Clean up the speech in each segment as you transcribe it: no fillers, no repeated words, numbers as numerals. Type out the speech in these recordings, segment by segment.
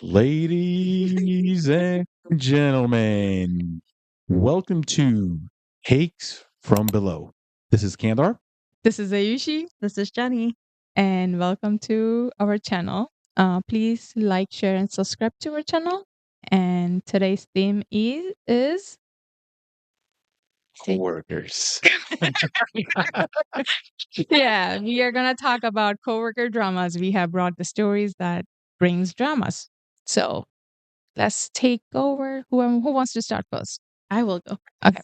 Ladies and gentlemen, welcome to Takes from Below. This is Kandarp. This is Aayushi, This is Jenny. and welcome to our channel. Please like, share, and subscribe to our channel. And today's theme is Coworkers. yeah, we are gonna talk about coworker dramas. We have brought the stories that brings dramas. So let's take over. Who wants to start first? I will go. Okay.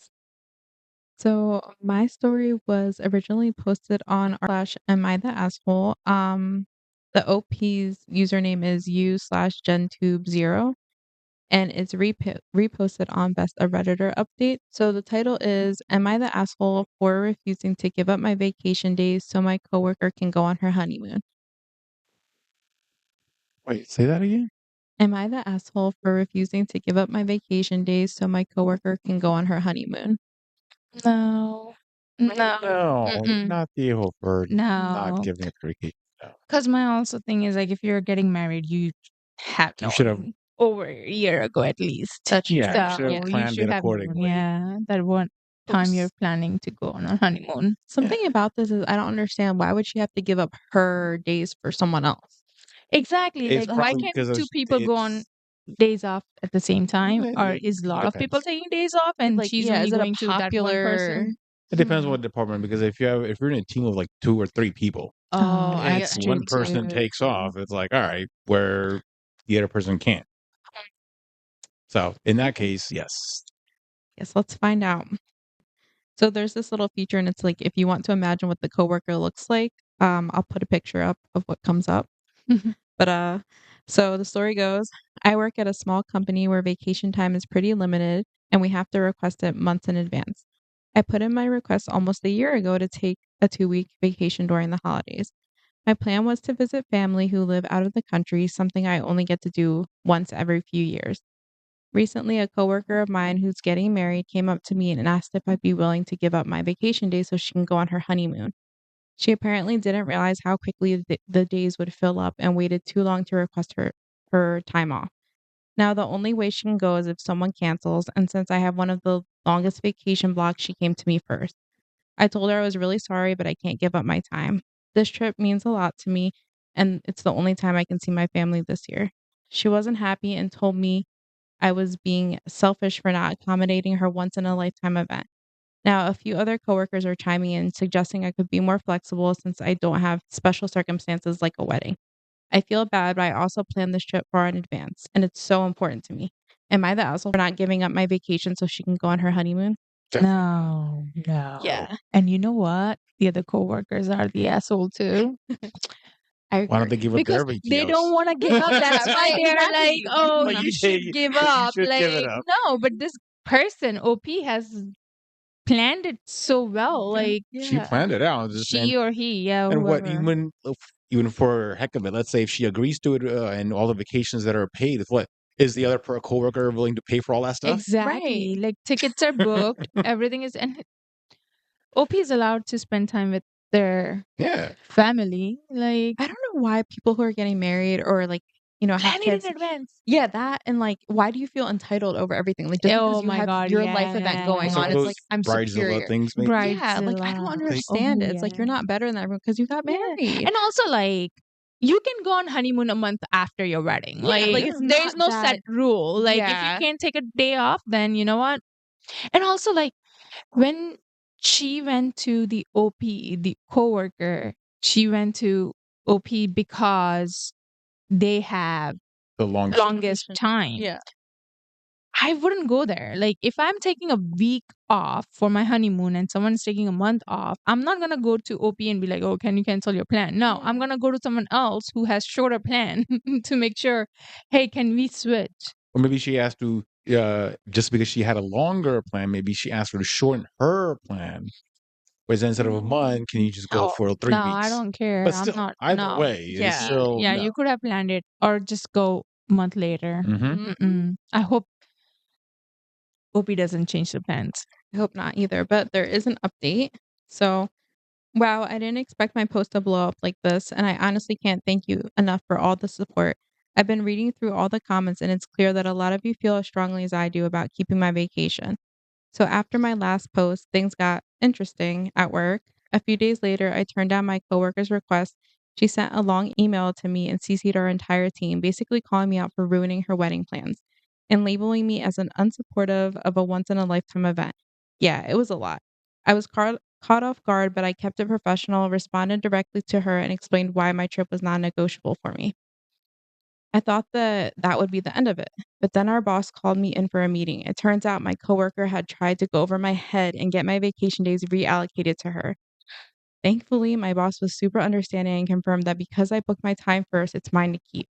So my story was originally posted on slash Am I the Asshole? The OP's username is u/GenTube0, and it's reposted on Best of Redditor update. So the title is Am I the Asshole for refusing to give up my vacation days so my coworker can go on her honeymoon? Wait, say that again? Am I the asshole for refusing to give up my vacation days so my coworker can go on her honeymoon? No. No, Mm-mm. not the whole for not No. giving up vacation. No. Because my also thing is like if you're getting married, you have You should have- known over a year ago at least. That's Yeah, true. you should have So planned it have known, accordingly. yeah, that one time you're Oops. planning to go on a honeymoon. Something about this is I don't understand, why would she have to give up her days for someone else? Exactly. It's Like why probably can't because of two people go on days off at the same time? It- Or it is a lot of people depends. taking days off and Like, she's yeah, only is it a going to that one popular? person? It depends on what department, because if you're in a team of like 2 or 3 people, Oh, and that's if true one person too. takes off, it's like, all right, where the other person can't. So in that case, yes. Yes, let's find out. So there's this little feature, and it's like if you want to imagine what the coworker looks like, I'll put a picture up of what comes up. But so the story goes, I work at a small company where vacation time is pretty limited and we have to request it months in advance. I put in my request almost a year ago to take a 2-week vacation during the holidays. My plan was to visit family who live out of the country, something I only get to do once every few years. Recently, a coworker of mine who's getting married came up to me and asked if I'd be willing to give up my vacation days so she can go on her honeymoon. She apparently didn't realize how quickly the days would fill up and waited too long to request her time off. Now, the only way she can go is if someone cancels, and since I have one of the longest vacation blocks, she came to me first. I told her I was really sorry, but I can't give up my time. This trip means a lot to me, and it's the only time I can see my family this year. She wasn't happy and told me I was being selfish for not accommodating her once in a lifetime event. Now, a few other coworkers are chiming in, suggesting I could be more flexible since I don't have special circumstances like a wedding. I feel bad, but I also planned this trip far in advance, and it's so important to me. Am I the asshole for not giving up my vacation so she can go on her honeymoon? No. Yeah. And you know what? The other coworkers are the asshole too. I Why don't they agree. give up Because their they don't VTOs? want to give up. That's why Right, they're exactly. like, oh, Like, you you should should- give you up. should give it Like, up. no, but this person, OP, has planned it so well. Like, She planned it out. she or he, yeah, and what whoever. even for heck of it, let's say if she agrees to it and all the vacations that are paid, what is the other coworker willing to pay for all that stuff? Exactly. Like, tickets are booked. Everything is, and OP is allowed to spend time with their Yeah. family. Like, I don't know why people who are getting married or like, have plan it kids. in advance. Yeah, that and like, why do you feel entitled over everything? Like, just Oh because you my have God, your yeah, life event yeah, going yeah. So on, it's those like I'm Bridezilla superior. things, maybe. Yeah, like I don't Bridezilla. understand Oh, it. It's like you're yeah. not better than everyone because you got Yeah. married. And also, like, you can go on honeymoon a month after your wedding. Yeah, Like, like, it's there's not no set that- rule. Like, if Yeah. you can't take a day off, then you know what? And also, like, when she went to the OP, the coworker, she went to OP because they have The longest. longest time. Yeah. I wouldn't go there. Like, if I'm taking a week off for my honeymoon and someone's taking a month off, I'm not gonna go to OP and be like, "Oh, can you cancel your plan?" No, I'm gonna go to someone else who has shorter plan to make sure, hey, can we switch? Or maybe she asked to just because she had a longer plan, maybe she asked her to shorten her plan. Whereas instead of a month, can you just go for 3 No, weeks? I don't care. But I'm still, not. either No. way, it's Yeah. still Yeah, no. you could have planned it or just go a month later. Mhm. I hope OP doesn't change the plans. I hope not either, but there is an update. So, wow, I didn't expect my post to blow up like this, and I honestly can't thank you enough for all the support. I've been reading through all the comments and it's clear that a lot of you feel as strongly as I do about keeping my vacation. So after my last post, things got interesting at work. A few days later, I turned down my coworker's request. She sent a long email to me and CC'd our entire team, basically calling me out for ruining her wedding plans and labeling me as an unsupportive of a once in a lifetime event. Yeah, it was a lot. I was caught off guard, but I kept it professional, responded directly to her, and explained why my trip was non negotiable for me. I thought that would be the end of it. But then our boss called me in for a meeting. It turns out my coworker had tried to go over my head and get my vacation days reallocated to her. Thankfully, my boss was super understanding and confirmed that because I booked my time first, it's mine to keep.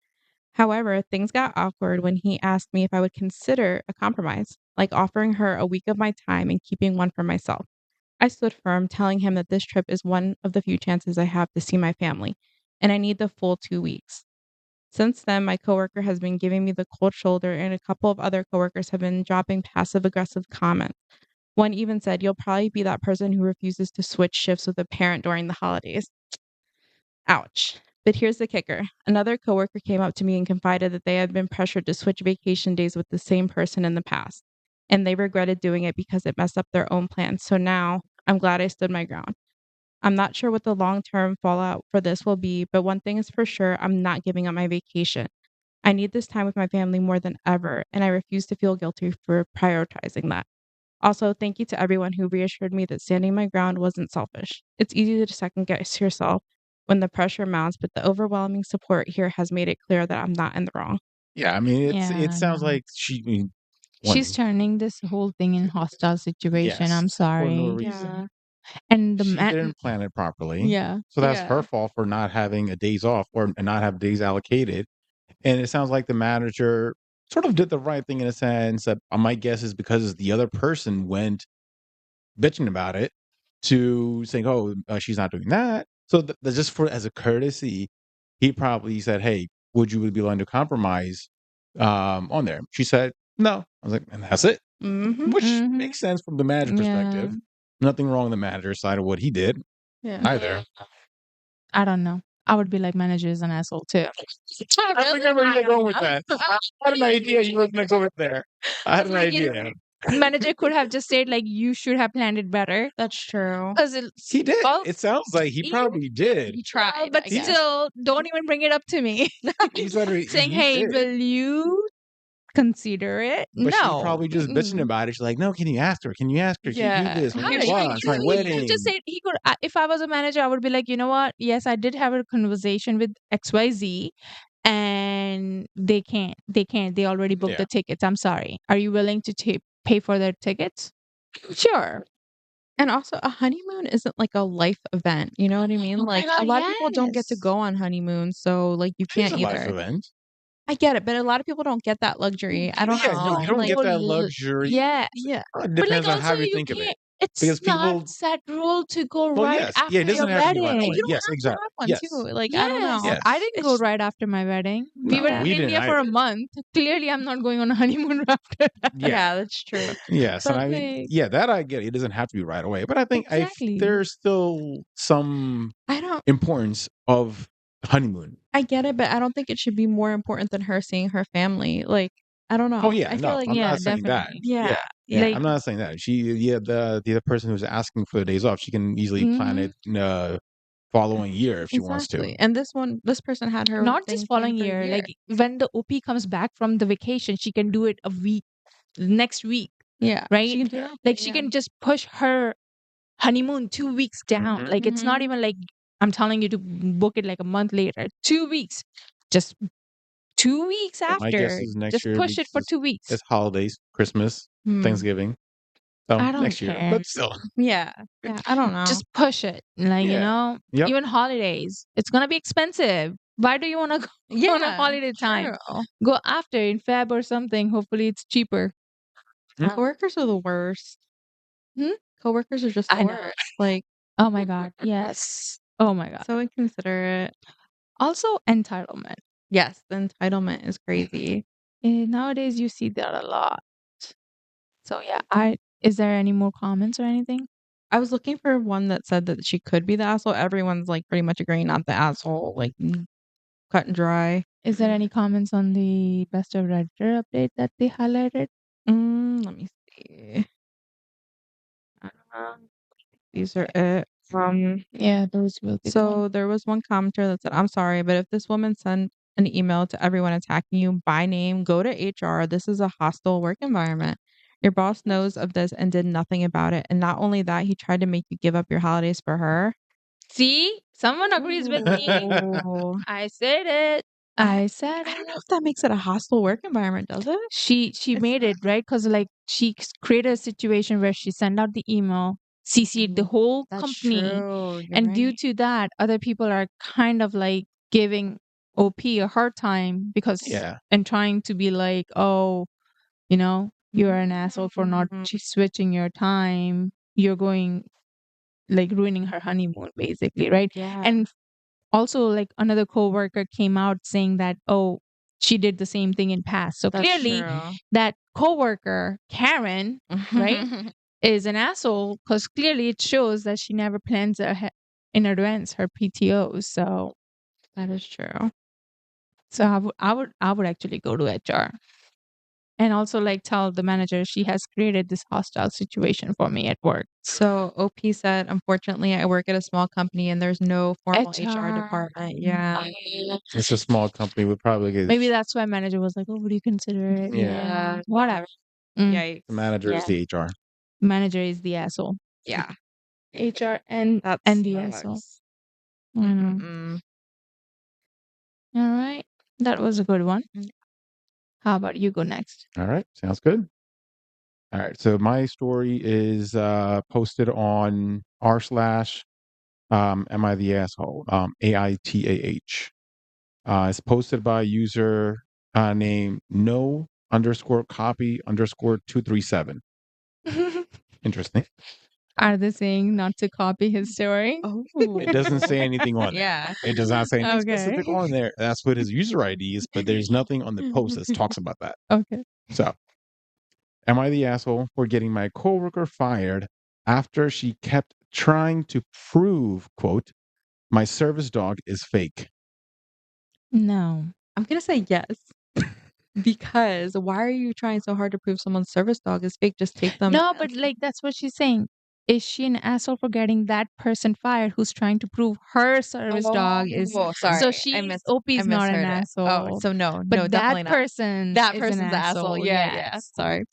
However, things got awkward when he asked me if I would consider a compromise, like offering her a week of my time and keeping one for myself. I stood firm, telling him that this trip is one of the few chances I have to see my family, and I need the full 2 weeks. Since then, my coworker has been giving me the cold shoulder, and a couple of other coworkers have been dropping passive aggressive comments. One even said, "You'll probably be that person who refuses to switch shifts with a parent during the holidays." Ouch. But here's the kicker. Another coworker came up to me and confided that they had been pressured to switch vacation days with the same person in the past, and they regretted doing it because it messed up their own plans. So now I'm glad I stood my ground. I'm not sure what the long-term fallout for this will be, but one thing is for sure, I'm not giving up my vacation. I need this time with my family more than ever, and I refuse to feel guilty for prioritizing that. Also, thank you to everyone who reassured me that standing my ground wasn't selfish. It's easy to second guess yourself when the pressure mounts, but the overwhelming support here has made it clear that I'm not in the wrong. Yeah, I mean, it Yeah, sounds no. like she. I mean, She's one, turning this whole thing in hostile situation. I'm yes, for no sorry. reason. And the She man, didn't plan it properly, yeah. so that's her fault for not having a days off or and not have days allocated. And it sounds like the manager sort of did the right thing in a sense that my guess is because the other person went bitching about it to saying, "Oh, she's not doing that." So just for as a courtesy, he probably said, "Hey, would you be willing to compromise on there?" She said, "No." I was like, "And that's it," Mm-hmm. which Mhm. makes sense from the manager Yeah. perspective. Nothing wrong on the manager's side of what he did Yeah. either. I don't know. I would be like, manager is an asshole too. I think I remember you going with that. I had an idea you were going to go with there. I had an Like, you know, idea. manager could have just said like, you should have planned it better. That's true. Because He did. well, It sounds like he probably did. He tried, but I guess. still, don't even bring it up to me. He said Saying, he hey, did. will you consider it? But she No. probably just bitching about it. She's like, "No, can you ask her? Can you ask her? Can you do Yeah. this? How Blah, did blah, he, blah. It's my he could wedding." just say he could. If I was a manager, I would be like, you know what? Yes, I did have a conversation with XYZ, and they can't. They can't. They already booked Yeah. the tickets. I'm sorry. Are you willing to pay for their tickets? Sure. And also, a honeymoon isn't like a life event. You know what I mean? Oh my Like, God, a lot of people don't get to yes. go on honeymoons, so like you It is can't a life either. event. I get it, but a lot of people don't get that luxury. I don't Yeah, know. you don't Like, get that luxury. Yeah. yeah. It But like depends on how also you you think of it. can't. It's Because not people, set rule to go well, right yes, yeah, it after your doesn't have to be right And away. you wedding. don't Yes, have to exactly. have one Yes. too. Like, I don't Yes, know. Yes. I didn't It's go just- right after my wedding. We were No, in we didn't India for a either. month. Clearly, I'm not going on a honeymoon after that. Yeah. Yeah, that's true. Yes. And But I mean, like, yeah, that I get. It doesn't have to be right away. But I think exactly. there's still some I don't. importance of honeymoon. I get it, but I don't think it should be more important than her seeing her family. Like, I don't know. Oh yeah, I feel no, like I'm yeah, not saying that. definitely. yeah, Yeah, Like, I'm not saying that. The other person who's asking for the days off, she can easily plan it following year if she wants to. exactly. And this person had her not thing just planned following for a year. year. Like when the OP comes back from the vacation, she can do it a week, next week, Yeah, right? she can do that. Like she can just push her honeymoon 2 weeks down. Mhm. Like it's not even like I'm telling you to book it like a month later. 2 weeks, just 2 weeks My guess after. is next Just year push it for because 2 weeks. it's holidays, Christmas, Hmm. Thanksgiving. So I don't next year, care. but still, Yeah, yeah. I don't know. Just push it. Like, yeah, yep. even holidays. It's gonna be expensive. Why do you wanna go on a holiday time? true. Go after in Feb or something. Hopefully it's cheaper. Coworkers are the worst. Hmm? Coworkers are just the I know. worst. Like, Oh my God. Yes. Oh my God. so inconsiderate. Also entitlement. Yes, the entitlement is crazy. Nowadays you see that a lot. So yeah, is there any more comments or anything? I was looking for one that said that she could be the asshole. Everyone's like pretty much agreeing not the asshole, like cut and dry. Is there any comments on the best of Redditor update that they highlighted? Let me see. These are it. Yeah, those will be the ones. So there was one commenter that said, "I'm sorry, but if this woman sent an email to everyone attacking you by name, go to HR. This is a hostile work environment. Your boss knows of this and did nothing about it. And not only that, he tried to make you give up your holidays for her." See, someone agrees with me. Ooh. I said it. I said I don't know it. if that makes it a hostile work environment, does it? She made it right because like created a situation where she sent out the email, CC'd the whole That's company, true. You're and due right. to that, other people are kind of like giving OP a hard time because Yeah. and trying to be like, oh, you're an asshole for not switching your time. You're going like ruining her honeymoon, basically, right? Yeah. And also like another coworker came out saying that, oh, she did the same thing in past. So That's clearly true. that coworker, Karen, right, is an asshole because clearly it shows that she never plans in advance her PTO. So That is true. I would actually go to HR and also like tell the manager she has created this hostile situation for me at work. So OP said, "Unfortunately, I work at a small company and there's no formal HR department." Yeah. It's a small company. We probably get Maybe that's why manager was like, oh, would you consider it? Yeah. Whatever. Yikes. the manager is the HR. Manager is the asshole. Yeah. HR and That's the asshole. Mm-mm. All right. That was a good one. Mm. How about you go next? All right. Sounds good. All right. So my story is posted on r slash am I the asshole? AITAH. It's posted by a user named no underscore copy underscore 237. Interesting. Are they saying not to copy his story? Oh. It doesn't say anything on there. Yeah. It does not say anything Okay. specific on there. That's what his user ID is, but there's nothing on the post that talks about that. Okay. So, am I the asshole for getting my coworker fired after she kept trying to prove, quote, my service dog is fake? No. I'm gonna say yes. Because why are you trying so hard to prove someone's service dog is fake? Just take them. No, but like that's what she's saying. Is she an asshole for getting that person fired who's trying to prove her service dog is Oh, sorry. so I OP's not an misheard it. asshole. Oh, so no, But definitely that not. person That is person's an the asshole. Yeah, yeah. Yes. Sorry.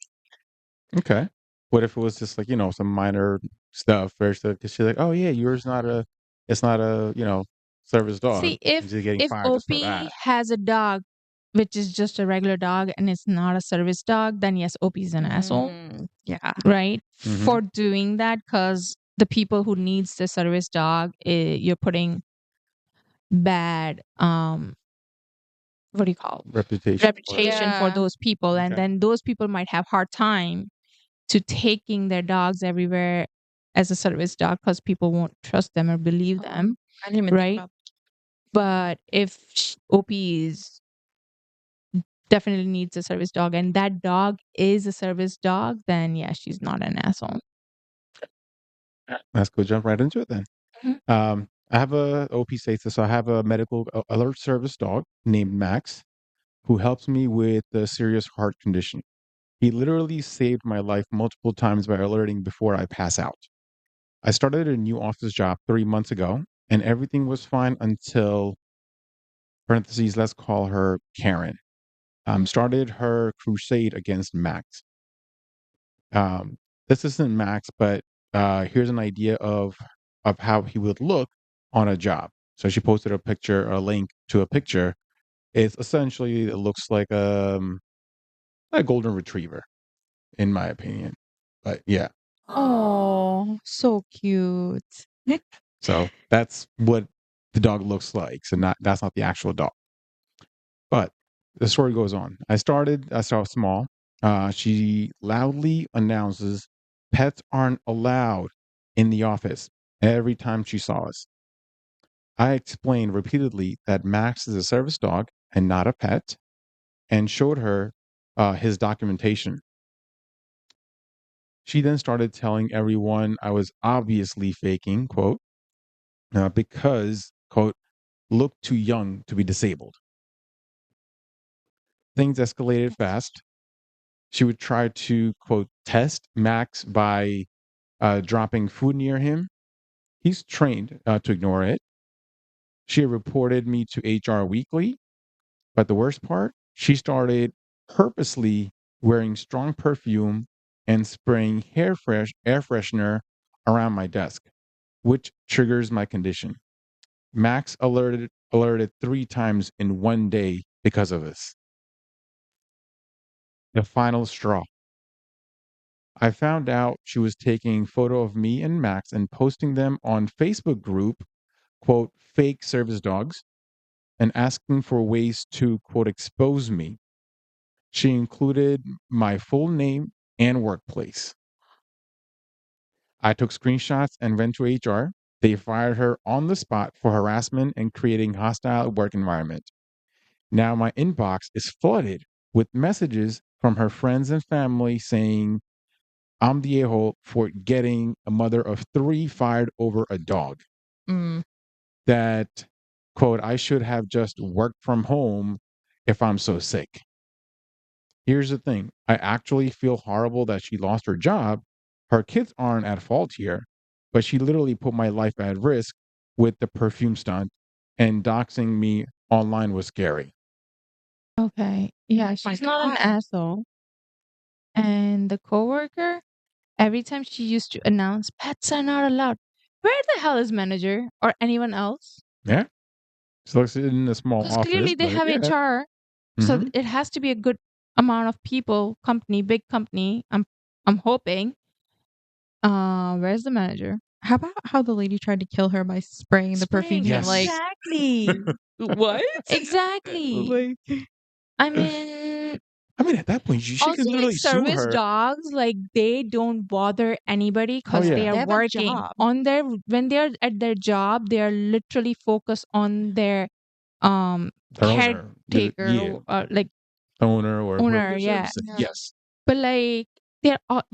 Okay. What if it was just like, some minor stuff first? Because she's like, oh, yeah, it's not a, service dog. See, if She's getting fired just for OP that. has a dog which is just a regular dog and it's not a service dog, then yes, OP's an asshole, Yeah. right? Mhm. For doing that, because the people who needs the service dog, you're putting bad what do you call Reputation. for Yeah. those people, and Okay. then those people might have hard time to taking their dogs everywhere as a service dog because people won't trust them or believe them, I didn't even think right? about But if OP is definitely needs a service dog and that dog is a service dog, then yeah, she's not an asshole. Let's go jump right into it then. I have a OP status. So I have a medical alert service dog named Max who helps me with a serious heart condition. He literally saved my life multiple times by alerting before I pass out. I started a new office job 3 months ago, and everything was fine until, parentheses, let's call her Karen, started her crusade against Max. This isn't Max, but here's an idea of how he would look on a job. So she posted a link to a picture. It's essentially, it looks like a golden retriever, in my opinion. But yeah, Oh, so cute. so that's what the dog looks like. So that's not the actual dog. But the story goes on. I started small. She loudly announces pets aren't allowed in the office every time she saw us. I explained repeatedly that Max is a service dog and not a pet, and showed her his documentation. She then started telling everyone I was obviously faking, quote, because, quote, looked too young to be disabled. things escalated fast. She would try to, quote, test Max by dropping food near him. He's trained to ignore it. She reported me to HR weekly. But the worst part, she started purposely wearing strong perfume and spraying air freshener around my desk, which triggers my condition. Max alerted 3 times in one day because of this. The final straw. I found out she was taking photo of me and Max and posting them on Facebook group, quote, fake service dogs, and asking for ways to, quote, expose me. She included my full name and workplace. I took screenshots and went to HR. They fired her on the spot for harassment and creating hostile work environment. Now my inbox is flooded with messages from her friends and family saying I'm the a-hole for getting a mother of 3 fired over a dog. That, quote, I should have just worked from home if I'm so sick. Here's the thing. I actually feel horrible that she lost her job. Her kids aren't at fault here, but she literally put my life at risk with the perfume stunt, and doxing me online was scary. Okay. Yeah, she's not an asshole. And the coworker, every time she used to announce pets are not allowed, where the hell is manager or anyone else? Yeah. So it's in a small Because office. clearly they but have yeah. HR, so Mhm. it has to be a good amount of people, big company. I'm hoping. Where's the manager? How about how the lady tried to kill her by spraying the perfume? Yes. Like, Exactly. what? Exactly. Like, I mean, I mean, at that point, she also could like literally sue service her. dogs, like they don't bother anybody because yeah. they They are have a working job. on their when they're at their job. They are literally focused on their Their owner. caretaker, Yeah. like Owner or whoever owner. they're Yeah, servicing. Yes. but like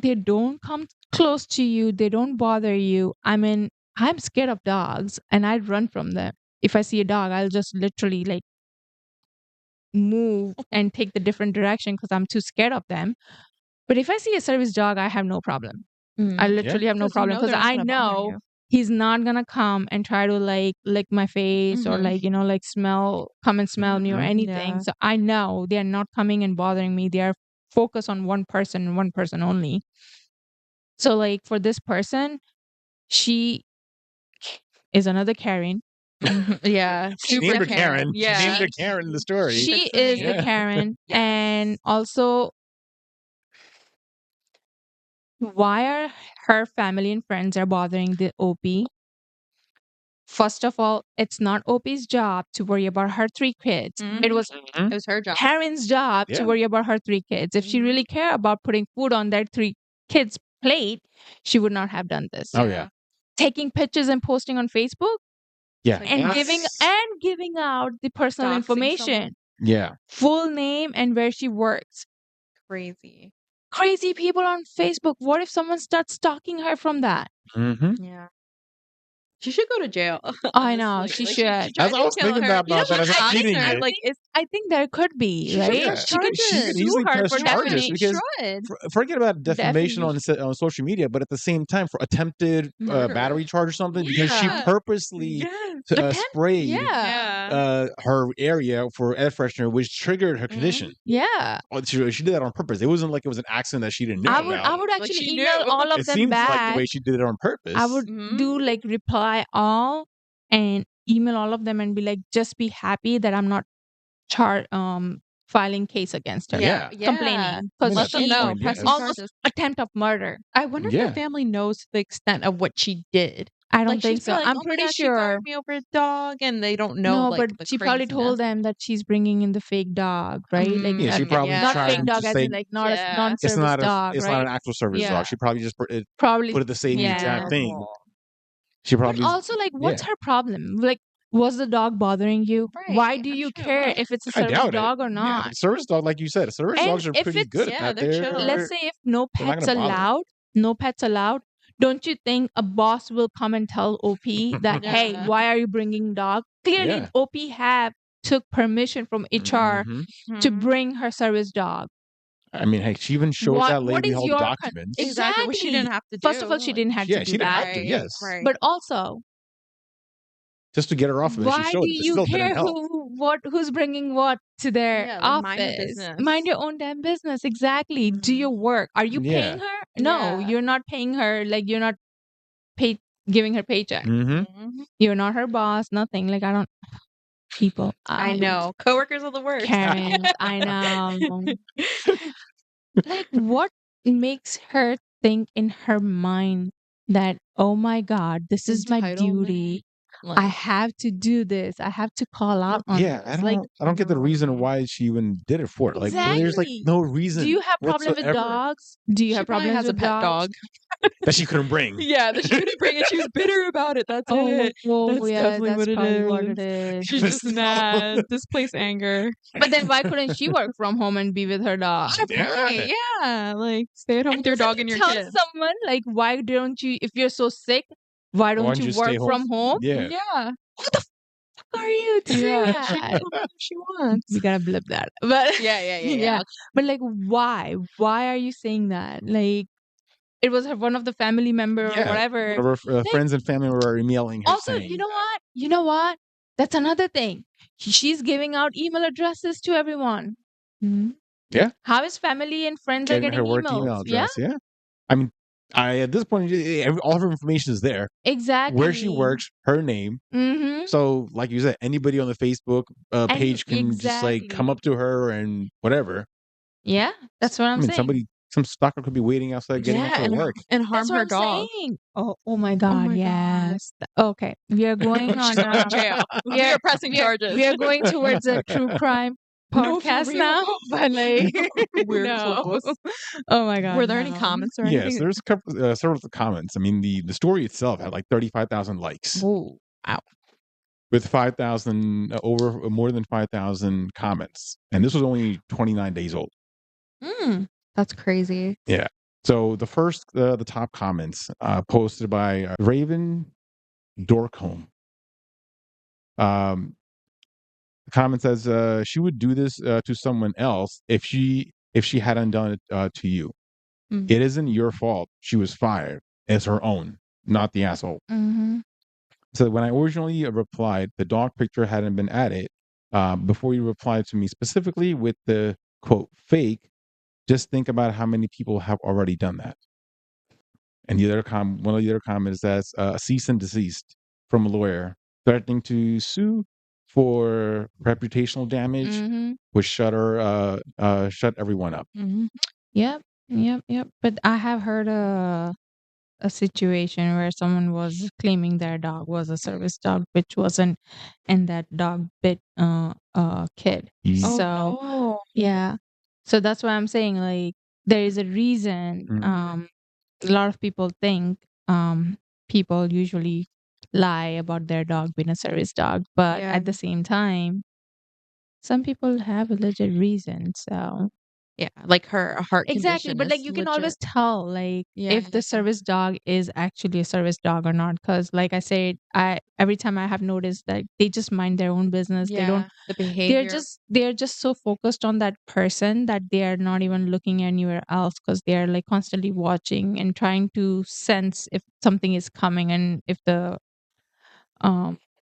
they don't come close to you. They don't bother you. I mean, I'm scared of dogs, and I'd run from them. If I see a dog, I'll just literally like move and take the different direction because I'm too scared of them. But if I see a service dog, I have no problem. I literally have no 'Cause you problem know because they're not I gonna bother know you. he's not gonna come and try to like lick my face or Mhm. like like come and smell me or Mhm. anything. Yeah. So I know they are not coming and bothering me. They are focused on one person and one person only. So like for this person, she is another Karen. Yeah. She Super named her Karen. Karen. She Yeah. named her Karen in the story. She Took the is name. the Yeah. Karen, Yes. and also why are her family and friends are bothering the OP? First of all, it's not OP's job to worry about her 3 kids. It was It was her job. Karen's job to Yeah. worry about her 3 kids. If she really cared about putting food on their 3 kids' plate, she would not have done this. Oh, yeah. Taking pictures and posting on Facebook Yeah. and giving out the personal Doxing information, someone. Yeah. full name and where she works. Crazy. Crazy people on Facebook. What if someone starts stalking her from that? Mm-hmm. Yeah. She should go to jail. I know, honestly. she Like, should. tried As I to was kill thinking her. about that as I'm I think, reading it. like I think there could be, She should right? press She could She charges. could sue easily her press for charges defamation. because should. forget about defamation on Defamation. on social media, but at the same time for attempted Murder. battery charge or something because she Yeah. purposely Attempt- sprayed Yeah. her area for air freshener, which triggered her condition. Yeah. She did that on purpose. It wasn't like it was an accident that she didn't know I about. would Like, actually she email knew. all of It them seems back. like the way she did it on purpose. I would do like reply all and email all of them and be like, just be happy that I'm not filing case against her. Yeah. Complaining. I mean, Because at that she point, yes. pressing almost charges. attempt of murder. I wonder if Yeah. the family knows the extent of what she did. I don't Like, think she's so. probably like, I'm "Oh my pretty gosh, she sure. fired me over a dog," and they don't know, No, like, but the she probably craziness. told them that she's bringing in the fake dog, right? Like Yeah, she probably not tried fake dog to as say in like not a Yeah. non-service dog, it's right? not an actual service Yeah. dog. She probably just put Probably it the same exact thing. Terrible. She But probably also, like, what's yeah. her problem? Like, was the dog bothering you? Right, Why do I'm you sure it care was. if it's a I service doubt it. dog or Yeah, not? service dog, like you said, service And dogs are if pretty it's good Yeah, at that. they're chill. let's say if no they're not pets gonna bother. allowed, no pets allowed, don't you think a boss will come and tell OP that, hey, Yeah. why are you bringing dog? Clearly, Yeah. OP have took permission from HR to bring her service dog. I mean, hey, she even showed that What lady is all the your documents. Exactly, which she didn't have to do. First of all, she didn't have Yeah, to do she didn't that. have to. Yes, Right. But also, just to get her off, and then she why showed do it. But you still didn't care help. who's bringing what to their Yeah, like, office? mind your business. Mind your own damn business. Exactly. Do your work. Are you Yeah. paying her? No, Yeah. you're not paying her. Like you're not giving her paycheck. You're not her boss. Nothing. Like I don't. People. I know. Coworkers are the worst. Karens. I know. Like what makes her think in her mind that, oh my God, this is my duty. I have to do this. I have to call out on Yeah, this. Like I don't get the reason why she even did it for. Like, there's like exactly. no reason. Do you have problem with whatsoever dogs? Do you She have probably problems has a with pet dogs? dog. that she couldn't bring. Yeah, that she couldn't bring it. She was bitter about it. That's it. That's yeah, definitely that's what it probably what is. it is. She's just mad. Displaced anger. But then why couldn't she work from home and be with her dog? Yeah, like stay at home with your dog and your Tell kids. someone like, why don't you? If you're so sick, why don't you stay work from home? Yeah. What the fuck are you doing? Yeah, she can do whatever she wants. We gotta blip that. But Yeah. But like, why? Why are you saying that? Like, it was one of the family member or whatever. One of her friends and family were emailing her. Also, saying you know what? You know what? That's another thing. She's giving out email addresses to everyone. Yeah. How is family and friends are getting her work emails? email address. Yeah. I mean, at this point, all of her information is there. Exactly. Where she works, her name. So, like you said, anybody on the Facebook page can just like come up to her and whatever. Yeah, that's what I'm saying. Some stalker could be waiting outside getting up to work and harm That's what her I'm dog. saying. Oh my God, yes. Okay, we are going on jail. We are pressing charges. We are going towards a true crime podcast now, but like we're close. Oh my God. Were there any comments or anything? Yes, there's a couple, several comments. I mean, the story itself had like 35,000 likes. Oh, wow. With 5,000 more than 5,000 comments, and this was only 29 days old. That's crazy. Yeah. So the top comments posted by Raven Dorkholm. The comment says she would do this to someone else if she hadn't done it to you. It isn't your fault. She was fired. It's her own, not the asshole. So when I originally replied, the dog picture hadn't been added. Before you replied to me specifically with the quote fake, just think about how many people have already done that. And the other one of the other comments that's a cease and desist from a lawyer threatening to sue for reputational damage, which shut everyone up. Yep. But I have heard a situation where someone was claiming their dog was a service dog, which wasn't, and that dog bit a kid. So yeah. So that's why I'm saying like there is a reason. A lot of people think people usually lie about their dog being a service dog, but at the same time, some people have a legit reason. So yeah, like a heart exactly, condition. but like you can always tell like if the service dog is actually a service dog or not, because like I said, every time I have noticed that they just mind their own business. They don't the behavior. they're just so focused on that person that they are not even looking anywhere else, because they are like constantly watching and trying to sense if something is coming, and if the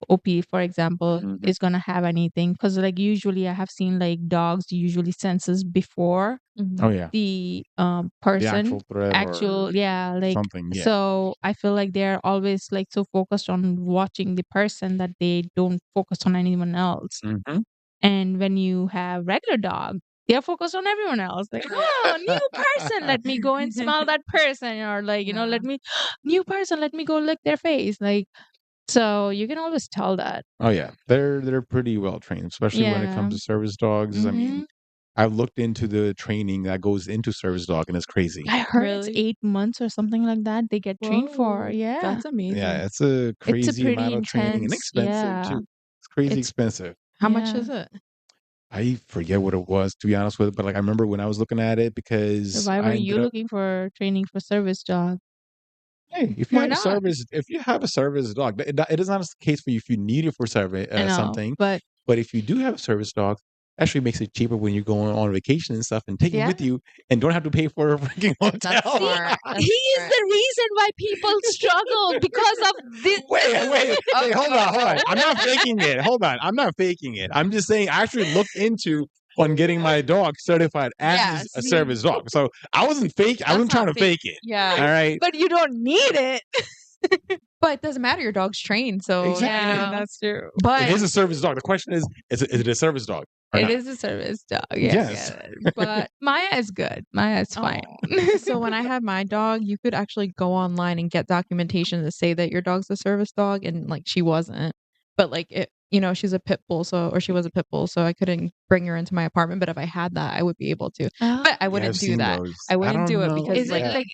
OP, for example, is gonna have anything. Because like usually I have seen like dogs usually senses before the person the actual threat like something. Yeah. So I feel like they're always like so focused on watching the person that they don't focus on anyone else. And when you have regular dog, they're focused on everyone else. Like, oh, new person, let me go and smell that person, or like, let me new person, let me go lick their face. Like, so you can always tell that. Oh yeah, they're pretty well trained, especially when it comes to service dogs. I mean, I've looked into the training that goes into service dog, and it's crazy. I heard it's 8 months or something like that. They get trained for. Yeah, that's amazing. Yeah, it's a crazy pretty amount of training and expensive too. It's crazy expensive. How much is it? I forget what it was, to be honest with it, but like I remember when I was looking at it, because So why were you looking for training for service dog? Hey, if you have a service dog, it is not a case for you if you need it for service something. But But if you do have a service dog, actually makes it cheaper when you're going on vacation and stuff, and take it with you, and don't have to pay for a freaking hotel. That's smart. That's He is smart. the reason why people struggle because of this. Wait, hold on. I'm not faking it. Hold on, I'm not faking it. I'm just saying I actually looked into on getting my dog certified as a service dog. So I wasn't fake. I wasn't trying to fake it. Yeah. All right. But you don't need it. But it doesn't matter. Your dog's trained, so Exactly. Yeah, that's true. But It is a service dog. The question is it a service dog? Or It not? is a service dog. Yes. But Maya is good. Maya is fine. So when I had my dog, you could actually go online and get documentation to say that your dog's a service dog, and like she wasn't. But like it, she's a pit bull, or she was a pit bull, so I couldn't bring her into my apartment. But if I had that, I would be able to. But I wouldn't I've do seen that. those. I wouldn't do it don't know. because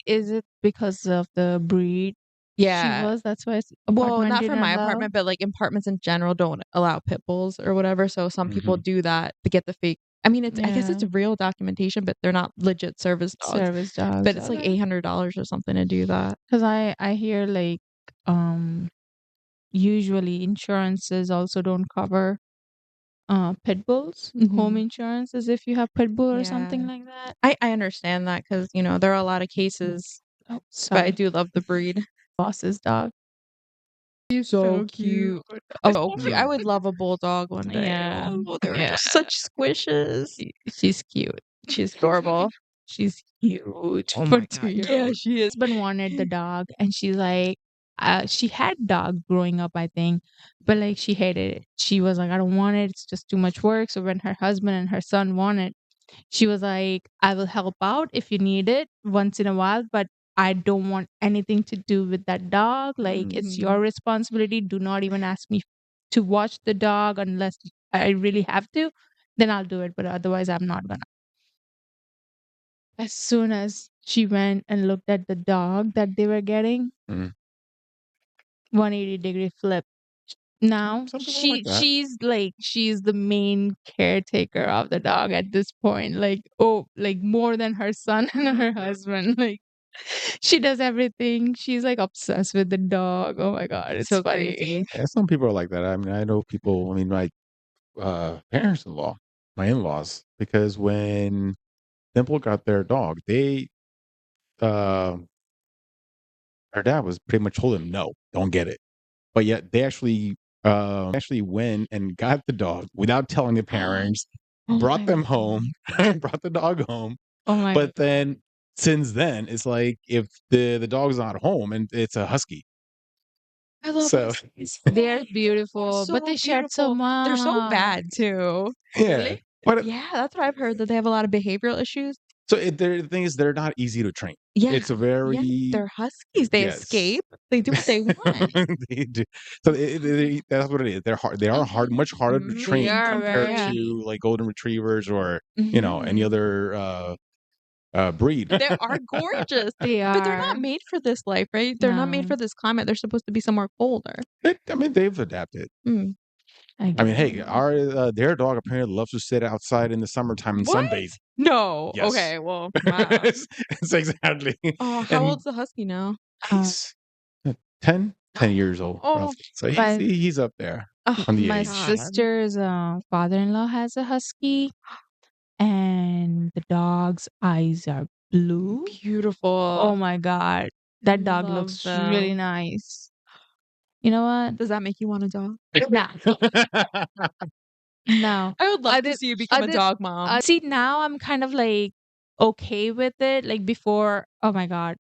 Is it because of the breed? yeah. She was. That's why. Well, not for didn't my allow? apartment, but like apartments in general don't allow pit bulls or whatever. So some people do that to get the fake. I mean, I guess it's real documentation, but they're not legit service dogs. Service dogs. But it's like $800 or something to do that. Because I hear like usually insurances also don't cover pit bulls. Home insurance is if you have pit bull or something like that. I understand that because there are a lot of cases, Oh, but I do love the breed. Boss's dog. She's so cute. Oh, cute. I would love a bulldog one day. Yeah. Oh, they're just such squishes. She's cute. She's adorable. She's huge. Oh my God. Yeah, she is. Husband wanted the dog, and she's like, she had dog growing up, I think, but like she hated it. She was like, I don't want it. It's just too much work. So when her husband and her son wanted, she was like, I will help out if you need it once in a while, but I don't want anything to do with that dog. Like, it's your responsibility. Do not even ask me to watch the dog unless I really have to. Then I'll do it, but otherwise I'm not gonna. As soon as she went and looked at the dog that they were getting, 180-degree flip. Now she's the main caretaker of the dog at this point. Like more than her son and her husband. Like she does everything. She's like obsessed with the dog. Oh my God, it's so funny. crazy. Yeah, some people are like that. I mean, I know people. I mean, my parents-in-law, my in-laws, because when Dimple got their dog, they her dad was pretty much told him no, don't get it. But yet they actually went and got the dog without telling the parents, brought them home, brought the dog home. Oh my But then since then, it's like if the dog's not home and it's a husky. I love So They're beautiful, so but they shared so much. They're so bad too. yeah, Really? but Yeah, that's what I've heard, that they have a lot of behavioral issues. so the thing is, they're not easy to train. Yeah. It's a very They're huskies. They Yes. escape. They do what they want. they do. So that's what it is. They're hard. They are much harder to They train are compared very- to like golden retrievers or any other breed. They are gorgeous. They are. But they're not made for this life, right? They're not made No. for this climate. They're supposed to be somewhere colder. I mean, they've adapted. Mm. I mean, hey, their dog apparently loves to sit outside in the summertime and What? sunbathe. No. Yes. Okay, well, wow. It's exactly. Oh, how And old's the husky now? he's 10 years old. Oh, roughly. So but- he's up there Oh, on the My age. sister's father-in-law has a husky, and the dog's eyes are blue. beautiful. Oh my God, that dog Love looks them. really nice. You know what? Does that make you want a dog? No. I would love I to did- see you become I a did- dog mom. See, now I'm kind of like okay with it. Like before, oh my God,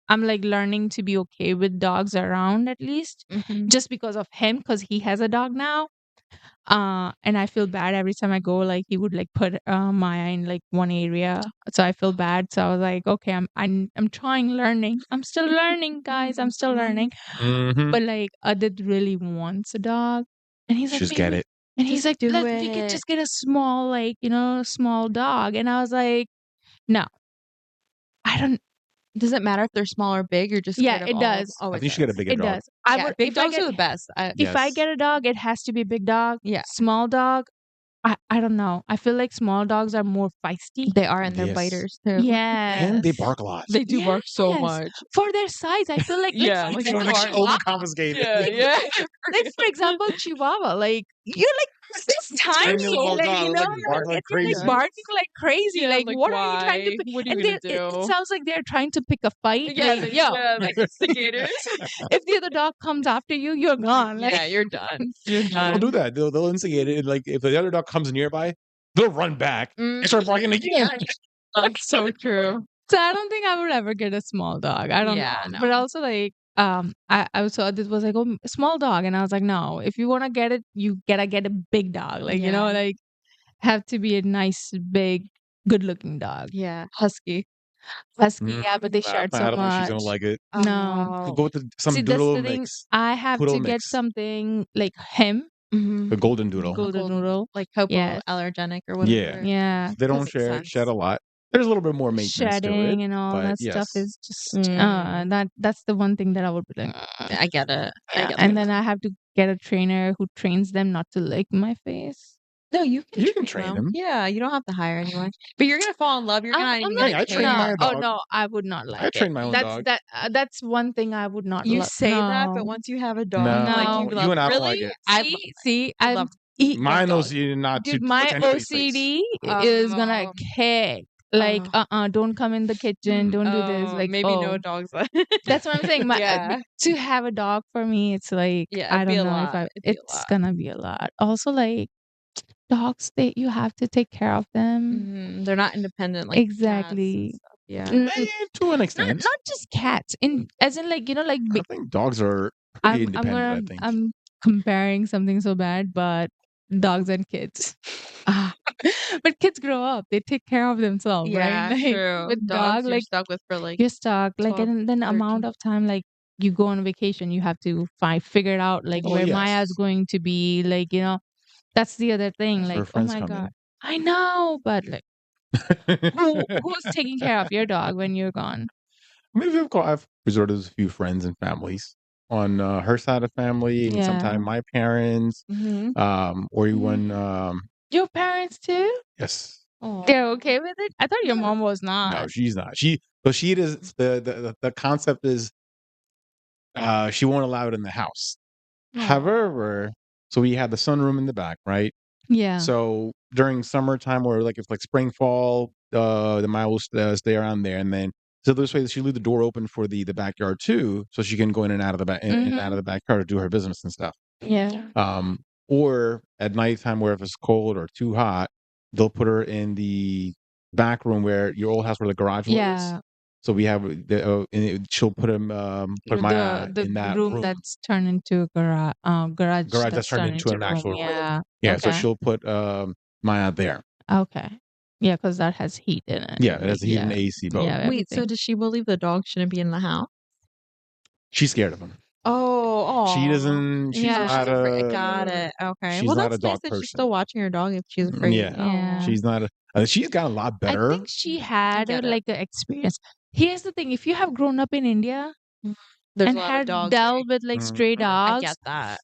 I'm like learning to be okay with dogs around at least, just because of him, because he has a dog now. And I feel bad every time I go. Like he would like put Maya in like one area, so I feel bad. So I was like, okay, I'm learning. I'm still learning, guys. I'm still learning. Mhm. But like Adit really wants a dog, and he's like, Just get "Baby," it. and he's Just like, do we could it. just get a small, like small dog. And I was like, no, I don't. Does it matter if they're small or big? You're just Yeah, scared of it all does. Oh, I it think you should get a does. bigger It dog. does. I Yeah, would. big If I dogs get, are the best. if I Yes. get a dog, it has to be a big dog. Yeah. Small dog, I don't know. I feel like small dogs are more feisty. They are, and they're Yes. biters too. Yes. And they bark a lot. They do bark so Yes. much. For their size, I feel like Yeah, like, like for they example, bark. overcompensated. Yeah. like for example, Chihuahua. Like you're like this tiny, Tiny little like dog, like bark like and you're like crazy. barking like crazy. Yeah, Like, like, what are you trying to why? pick? What are you And gonna it do? sounds like they're trying to pick a fight. Yeah, Like, yo, like instigators. if the other dog comes after you, you're gone. Like, Yeah, you're done. You're They'll done. do that. They'll instigate it. And, like if the other dog comes nearby, they'll run back and start barking again. That's so true. so I don't think I would ever get a small dog. I don't Yeah, know. no. But also like I saw this was like a small dog, and I was like, no, if you want to get it, you gotta get a big dog. Like you know, Yeah. like have to be a nice, big, good-looking dog. Yeah, husky. Husky, yeah, but they shed I so don't think she's much. gonna like it. No. Go with some See, that's doodle the thing. mix, I have poodle to get mix, something like him, the golden doodle. golden noodle. like Yes. hypoallergenic or Yeah. whatever. Yeah. They don't Makes sense. shed a lot. There's a little bit more maintenance to it, Shedding and all but that stuff yes. is just that's the one thing that I would be like, I get it. yeah. And then I have to get a trainer who trains them not to lick my face. No, you can train them. Yeah, you don't have to hire anyone. But you're gonna fall in love. You're not even I'm gonna not, I train my no, oh dog. no, I would not like I it. train my own dog. That's one thing I would not. You say that, but no. once you have a dog, No, like No. you you and I don't like really? it. See, I I'm love Mine dogs. OCD not to dude, touch my anybody's face. OCD is gonna Oh. kick. Like, don't come in the kitchen, don't do this. Like, maybe no dogs. That's what I'm saying. Yeah. To have a dog for me, it's like Yeah, I it'd be don't a know lot. if I. It'd be a It's lot. gonna be a lot. Also, like dogs, you have to take care of them. They're not independent like cats and Exactly. stuff. Yeah. To an extent. Not just cats. As in like like I think dogs are pretty independent, I think. I'm comparing something so bad, but dogs and kids. But kids grow up; they take care of themselves, Yeah, right? Like, true. with Dogs, dog, you're like stuck with for like you're stuck. Like, 12, and then 13. amount of time, like you go on a vacation, you have to figure it out, like Oh, where yes. Maya's going to be. Like, that's the other thing. That's where Like, oh friends my come god, in. I know, but like, who's taking care of your dog when you're gone? Maybe I've resorted to a few friends and families on her side of family, and Yeah. sometimes my parents, or even Your parents too? yes. They're okay with it? I thought your mom was not. No, she's not. She is the concept is she won't allow it in the house. However, so we had the sunroom in the back, right? Yeah. So during summertime, or like if like spring, fall, the Maya will stay around there, and then so this way she leave the door open for the backyard too, so she can go in and out of the back and out of the backyard to do her business and stuff. Yeah. Or at nighttime, where if it's cold or too hot, they'll put her in the back room where your old house where the garage was. So we have she'll put him put Maya in that room that's turned into a garage that's turned into an actual room. Yeah, so she'll put Maya there. Okay. Yeah, because that has heat in it. Yeah, it has heat and AC both. Yeah, wait, so does she believe the dog shouldn't be in the house? She's scared of him. Oh, she doesn't. She's not a. Got it. Okay. She's Well, not that's a dog nice that person. she's still watching her dog if she's afraid. Yeah. She's not. She's gotten a lot better. I think she had like an experience. Here's the thing: if you have grown up in India and had dealt with like stray dogs, I get that.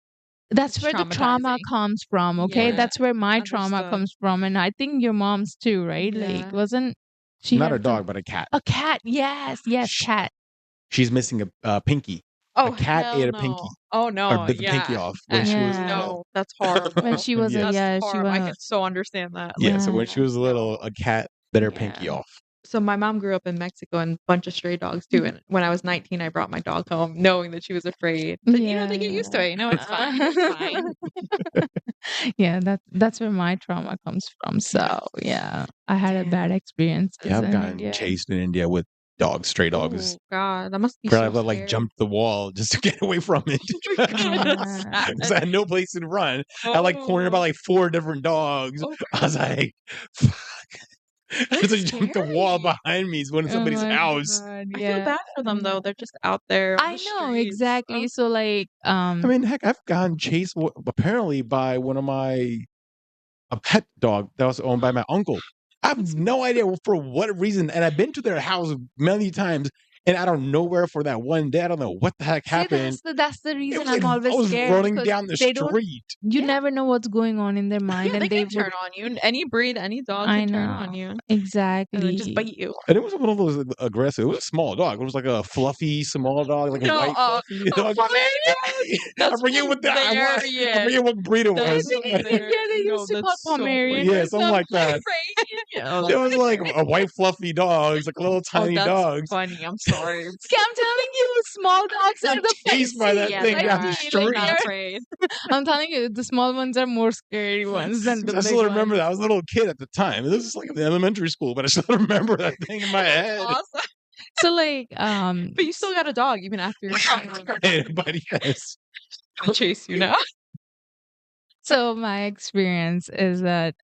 That's where the trauma comes from. Okay, that's where my trauma comes from, and I think your mom's too, right? Like, wasn't she not a dog, but a cat? A cat, yes, cat. She's missing a pinky. Oh, a cat ate a pinky. Oh no! Or bit the pinky off when she was little. No, that's horrible. When she was I can so understand that. Yeah, so when she was little, a cat bit her pinky off. So my mom grew up in Mexico and a bunch of stray dogs too. And when I was 19, I brought my dog home, knowing that she was afraid. But, they get used to it. It's fine. It's fine. Yeah, that's where my trauma comes from. So yeah, I had a bad experience. Yeah, I've gotten chased in India with dogs, stray dogs. Oh God, that must be so scary. Like jumped the wall just to get away from it. Because I had no place to run. I like cornered by like 4 different dogs. I was like, fuck. So you jumped the wall behind me. It's going to somebody's house. God, I feel bad for them though. They're just out there. I know exactly. So like, I mean, heck, I've gotten chased apparently by one of a pet dog that was owned by my uncle. I have no idea for what reason, and I've been to their house many times, And out of nowhere for that one day, I don't know what the heck See, happened. that's the It reason was I'm like I always was scared running because down the they don't. street. You Yeah. never know what's going on in their mind, Yeah, and they they can would. turn on you. Any breed, any dog I can turn know on you and then just exactly. bite you. And it wasn't one of those aggressive. It was a small dog. It was like a fluffy small dog, like a No, white fluffy dog. I that's forget what I hilarious. forget what breed it That's was. Yeah, they no, used to call that's so Pomeranian funny. Yeah, or something like that. Oh, It was like a white fluffy dog. It's like little tiny that's dogs. funny. I'm sorry. Okay, I'm telling you, small dogs Got are the chased by that Yeah, thing they down the are. feisty. Like street. Not afraid. I'm telling you, the small ones are more scary ones than the I big still remember ones. that. I was a little kid at the time. This is like in elementary school, but I still remember that thing in my head. Awesome. So like, But you still got a dog even after But yes. I'll chase you now. so my experience is that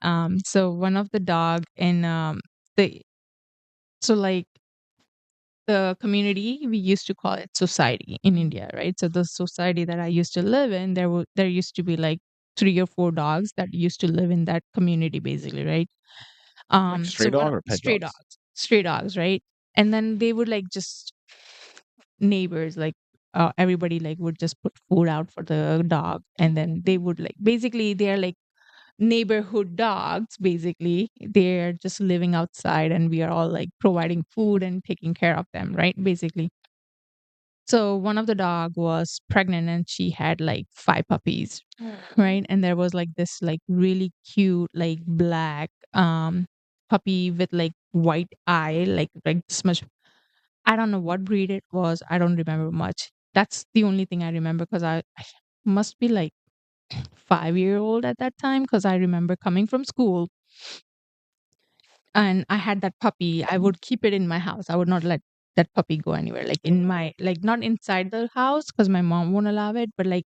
so one of the dog in the so like the community, we used to call it society in India, right? So the society that I used to live in, there used to be like 3 or 4 dogs that used to live in that community, basically, right? Like stray dog or pet dogs? Stray dogs, right? And then they would like just neighbors, like everybody like would just put food out for the dog, and then they would like basically they're like neighborhood dogs. Basically, they're just living outside, and we are all like providing food and taking care of them, right? Basically. So one of the dog was pregnant and she had like 5 puppies, right? And there was like this like really cute like black puppy with like white eye, like this much. I don't know what breed it was. I don't remember much. That's the only thing I remember because I must be like 5 year old at that time because I remember coming from school and I had that puppy. I would keep it in my house. I would not let that puppy go anywhere. Like in my like not inside the house because my mom won't allow it, but like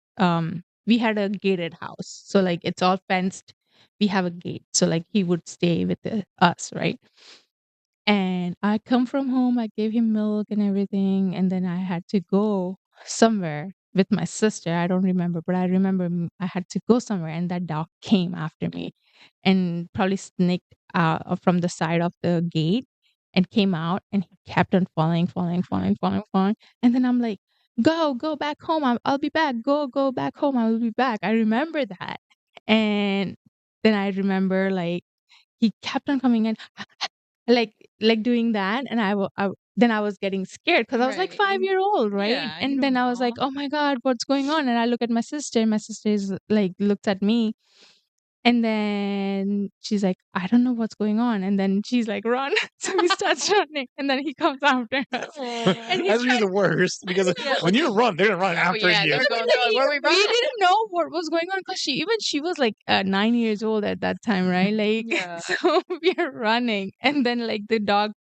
we had a gated house. So like it's all fenced. We have a gate. So like he would stay with us, right? And I come from home, I gave him milk and everything, and then I had to go somewhere with my sister. I don't remember, but I remember I had to go somewhere, and that dog came after me and probably sneaked out from the side of the gate and came out, and he kept on falling. And then I'm like, go back home. I'll be back. Go back home. I will be back. I remember that. And then I remember like he kept on coming in like doing that, and then I was getting scared because I was like Right. 5 year old, right? Yeah, you And then don't I was like, know. oh my god, what's going on? And I look at my sister. My sister is like looks at me, and then she's like, I don't know what's going on. And then she's like, run. So we start running, and then he comes after us. And That's usually the worst because when you run, they're gonna run after yeah, you. they're going Like, where we we didn't know what was going on because she was like 9 years old at that time, right? Like, Yeah. so we are running, and then like the dog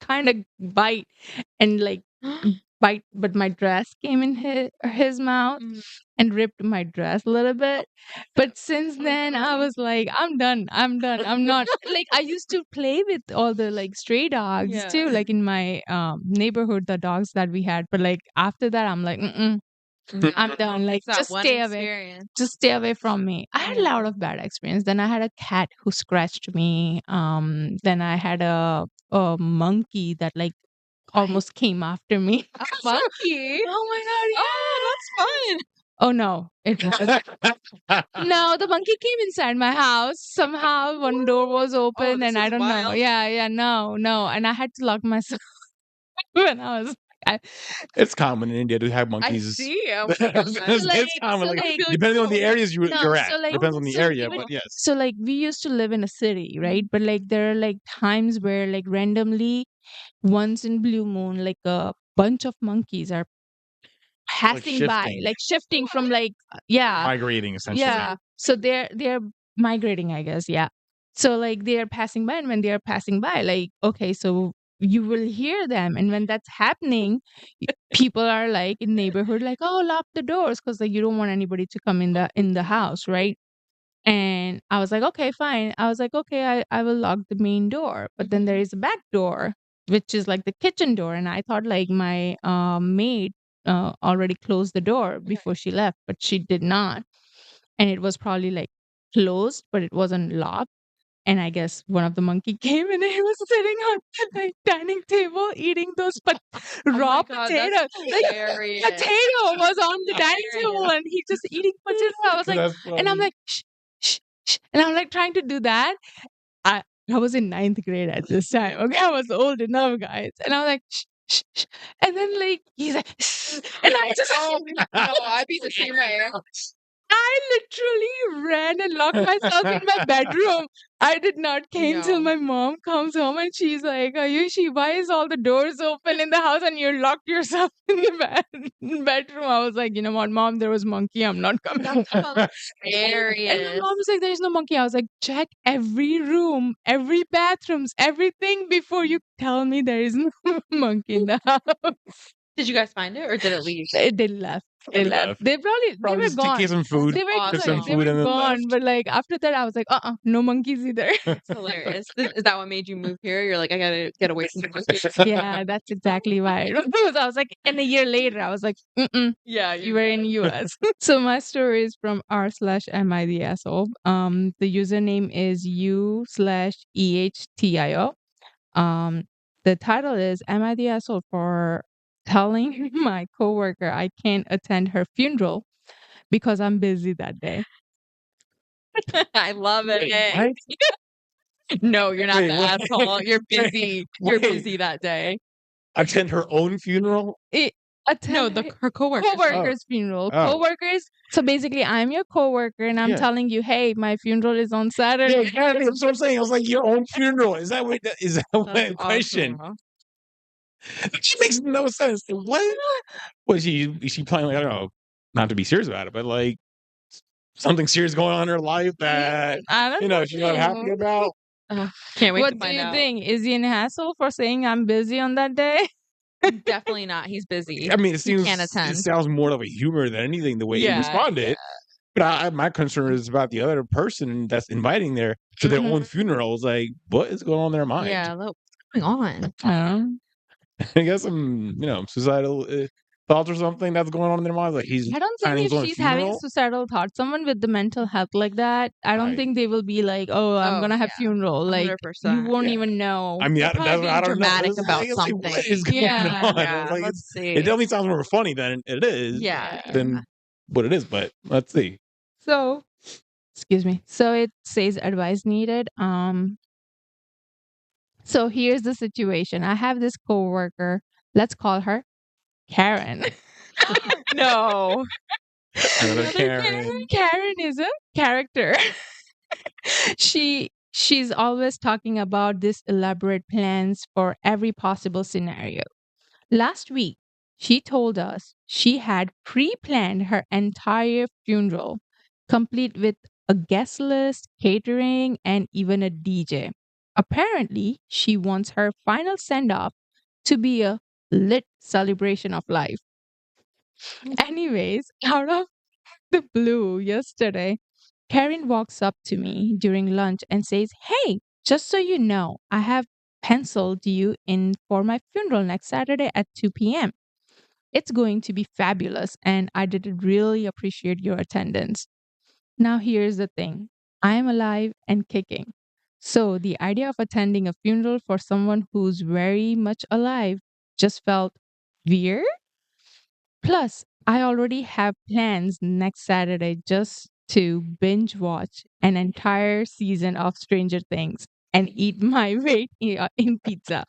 kind of bite and like bite, but my dress came in his mouth Mm. and ripped my dress a little bit. But since then, I was like, I'm done. I'm not like I used to play with all the like stray dogs Yeah. too, like in my neighborhood, the dogs that we had. But like after that, I'm like, I'm done. Like, It's that just one stay away. experience. Just stay away from me. I had a lot of bad experience. Then I had a cat who scratched me. Then I had a monkey that like almost came after me. A monkey. Oh my god! Yeah. Oh, that's fun. Oh no, it was no. The monkey came inside my house somehow. One door was open, this and I is don't know. wild. Yeah, no, and I had to lock myself when I was. It's common in India to have I monkeys. see. It's common, like, like, depending on the areas you're at. so like, Depends on the so like area, even but yes. so like we used to live in a city, right? But like there are like times where like randomly, once in blue moon, like a bunch of monkeys are passing by, shifting. like shifting from like yeah, Migrating essentially. yeah. So they're migrating, I guess. Yeah. So like they are passing by, and when they are passing by, like okay, so you will hear them, and when that's happening, people are like in neighborhood, like oh, lock the doors because like you don't want anybody to come in the house, right? And I was like, okay, fine. I was like, okay, I will lock the main door, but then there is a back door, which is like the kitchen door, and I thought like my maid already closed the door before she left, but she did not, and it was probably like closed, but it wasn't locked. And I guess one of the monkey came and he was sitting on the like, dining table eating those raw potatoes. Like potato was on the dining table and he just eating potato. I was like, and I'm like, shh, shh, shh. And I'm like trying to do that. I was in ninth grade at this time. Okay, I was old enough, guys. And I was like, shh, shh, shh. And then like he's like, and I just no, I'd be the same way. I literally ran and locked myself in my bedroom. I did not came till my mom comes home and she's like, Aayushi, why is all the doors open in the house and you're locked yourself in the bedroom? I was like, you know what, mom, there was monkey. I'm not coming. And my mom was like, there's no monkey. I was like, check every room, every bathrooms, everything before you tell me there is no monkey in the house. Did you guys find it or did it leave? They left. They left. They were just gone. get some food. They were Took some like, they food were and then gone. left. But like after that, I was like, no monkeys either. It's hilarious. Is that what made you move here? You're like, I gotta get away from monkeys. Yeah, that's exactly why. I was like, and a year later, I was like, Yeah, you were in US. So my story is from r/am I the asshole. The username is u/ehtio. The title is Am I the asshole for telling my coworker I can't attend her funeral because I'm busy that day? I love it. What? No, you're not Wait, the what? asshole. You're busy. You're Wait. busy that day. Attend her own funeral? No, her coworker. Coworker's funeral. Oh. Coworkers. So basically, I'm your coworker, and I'm telling you, hey, my funeral is on Saturday. Yeah, exactly. That's what I'm saying. I was like, your own funeral. Is that what the question? Awesome. She makes no sense. What? Was she planning, like, I don't know, not to be serious about it, but like something serious going on in her life that I don't know. she's not happy about? Can't wait What to do find you out. think? Is he an asshole for saying I'm busy on that day? Definitely not. He's busy. I mean, it can't attend. sounds more of a humor than anything the way he responded. But my concern is about the other person that's inviting there to their own funerals. Like, what is going on in their mind? Yeah, what's going on? I guess some, suicidal thoughts or something that's going on in their minds. Like I don't think if she's having suicidal thoughts, someone with the mental health like that, I don't think they will be like, "Oh, I'm gonna have funeral." Like 100%. you won't even know. I mean, They're probably being dramatic know. about Like, something. what is going on? Like, let's see. It definitely sounds more funny than it is. Than what it is, but let's see. So, excuse me. So it says advice needed. So here's the situation. I have this coworker. Let's call her Karen. No. Another Karen. Karen is a character. She's always talking about these elaborate plans for every possible scenario. Last week, she told us she had pre-planned her entire funeral, complete with a guest list, catering, and even a DJ. Apparently, she wants her final send-off to be a lit celebration of life. Anyways, out of the blue yesterday, Karen walks up to me during lunch and says, Hey, just so you know, I have penciled you in for my funeral next Saturday at 2 p.m. It's going to be fabulous, and I did really appreciate your attendance. Now, here's the thing I am alive and kicking. So, the idea of attending a funeral for someone who's very much alive just felt weird. Plus, I already have plans next Saturday just to binge watch an entire season of Stranger Things and eat my weight in pizza.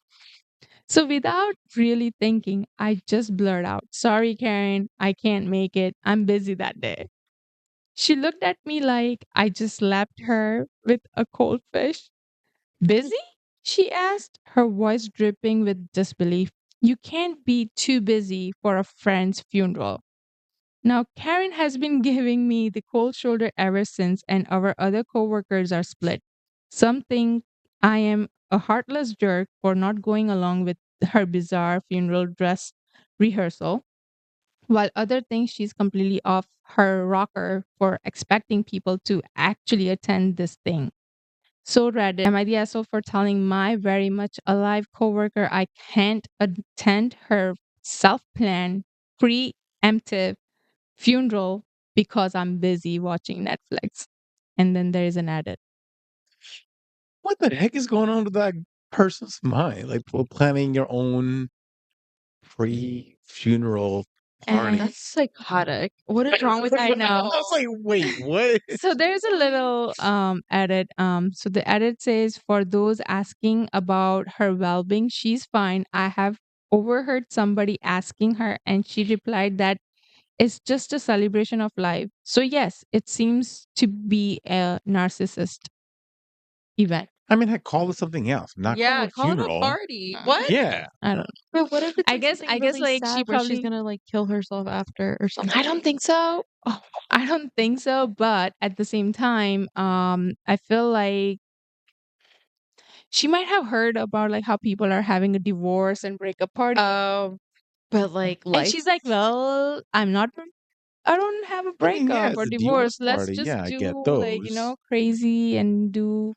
So, without really thinking, I just blurted out, Sorry, Karen, I can't make it. I'm busy that day. She looked at me like I just slapped her with a cold fish. Busy? She asked, her voice dripping with disbelief. You can't be too busy for a friend's funeral. Now, Karen has been giving me the cold shoulder ever since, and our other coworkers are split. Some think I am a heartless jerk for not going along with her bizarre funeral dress rehearsal, while other think she's completely off her rocker for expecting people to actually attend this thing. So Reddit, am I the asshole for telling my very much alive coworker I can't attend her self-planned, preemptive funeral because I'm busy watching Netflix? And then there is an edit. what the heck is going on with that person's mind? Like planning your own pre-funeral party. That's psychotic. What is wrong with I you? know. I was like, wait, what? So there's a little edit. So the edit says, for those asking about her well-being, she's fine. I have overheard somebody asking her, and she replied that it's just a celebration of life. So yes, it seems to be a narcissist event. I mean, I call it something else. Not call it call it a funeral. party. What? Yeah. I don't know. But what if it's I like guess- something I guess, really like, she sad where she's probably- gonna like kill herself after or something? I don't think so. Oh, I don't think so. But at the same time, I feel like she might have heard about like how people are having a divorce and breakup party. But like And she's like, well, I don't have a I mean, yeah, breakup or it's a divorce divorce. Let's party. just Yeah, I get do like, those. crazy and do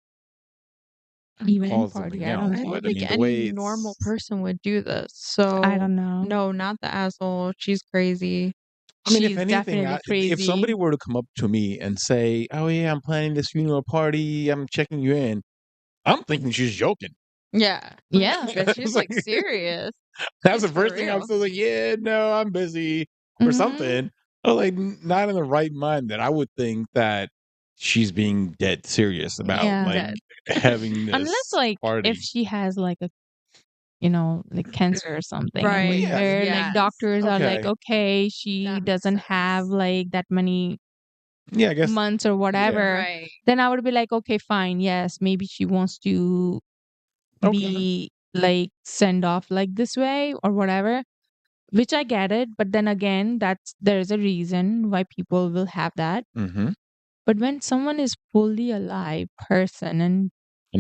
Call event it party. something I don't else. I know. don't But I think mean, the any way normal it's, person would do this. So I don't know. No, not the asshole. She's crazy. I mean, if She's anything, definitely if crazy. somebody were to come up to me and say, "Oh yeah, I'm planning this funeral party. I'm checking you in," I'm thinking she's joking. Yeah. Yeah. But she's It's like like- serious. That's the She's for first thing I'm real. still like, yeah, no, I'm busy or Mhm. something. I'm like, not in the right mind that I would think that she's being dead serious about Yeah. like having this Unless like party. if she has like a like cancer or something. And Right. Yeah, I where mean, like Yes. doctors are like, okay. okay, she That makes doesn't have sense. like that many Yeah, I guess. months or whatever. Right. Then I would be like, okay, fine, yes, maybe she wants to Okay. be like send off like this way or whatever, which I get it. But then again, there's a reason why people will have that. Mm-hmm. But when someone is fully alive person and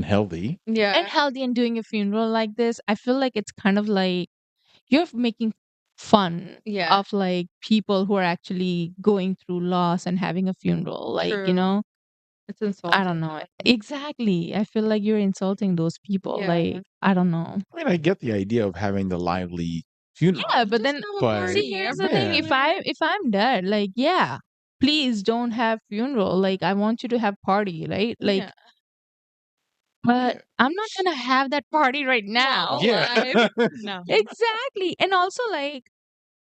healthy. Yeah. healthy and doing a funeral like this, I feel like it's kind of like you're making fun Yeah. of like people who are actually going through loss and having a funeral. Like, True. It's insulting. I don't know. Exactly. I feel like you're insulting those people. Yeah. Like, I don't know. I mean, I get the idea of having the lively funeral. Yeah, but Just then have a But- party. see, here's the thing. Yeah. If I'm dead, like, yeah, please don't have funeral. Like, I want you to have party, right? Like, Yeah. but Yeah. I'm not gonna have that party right now. Yeah. No. Exactly. And also, like,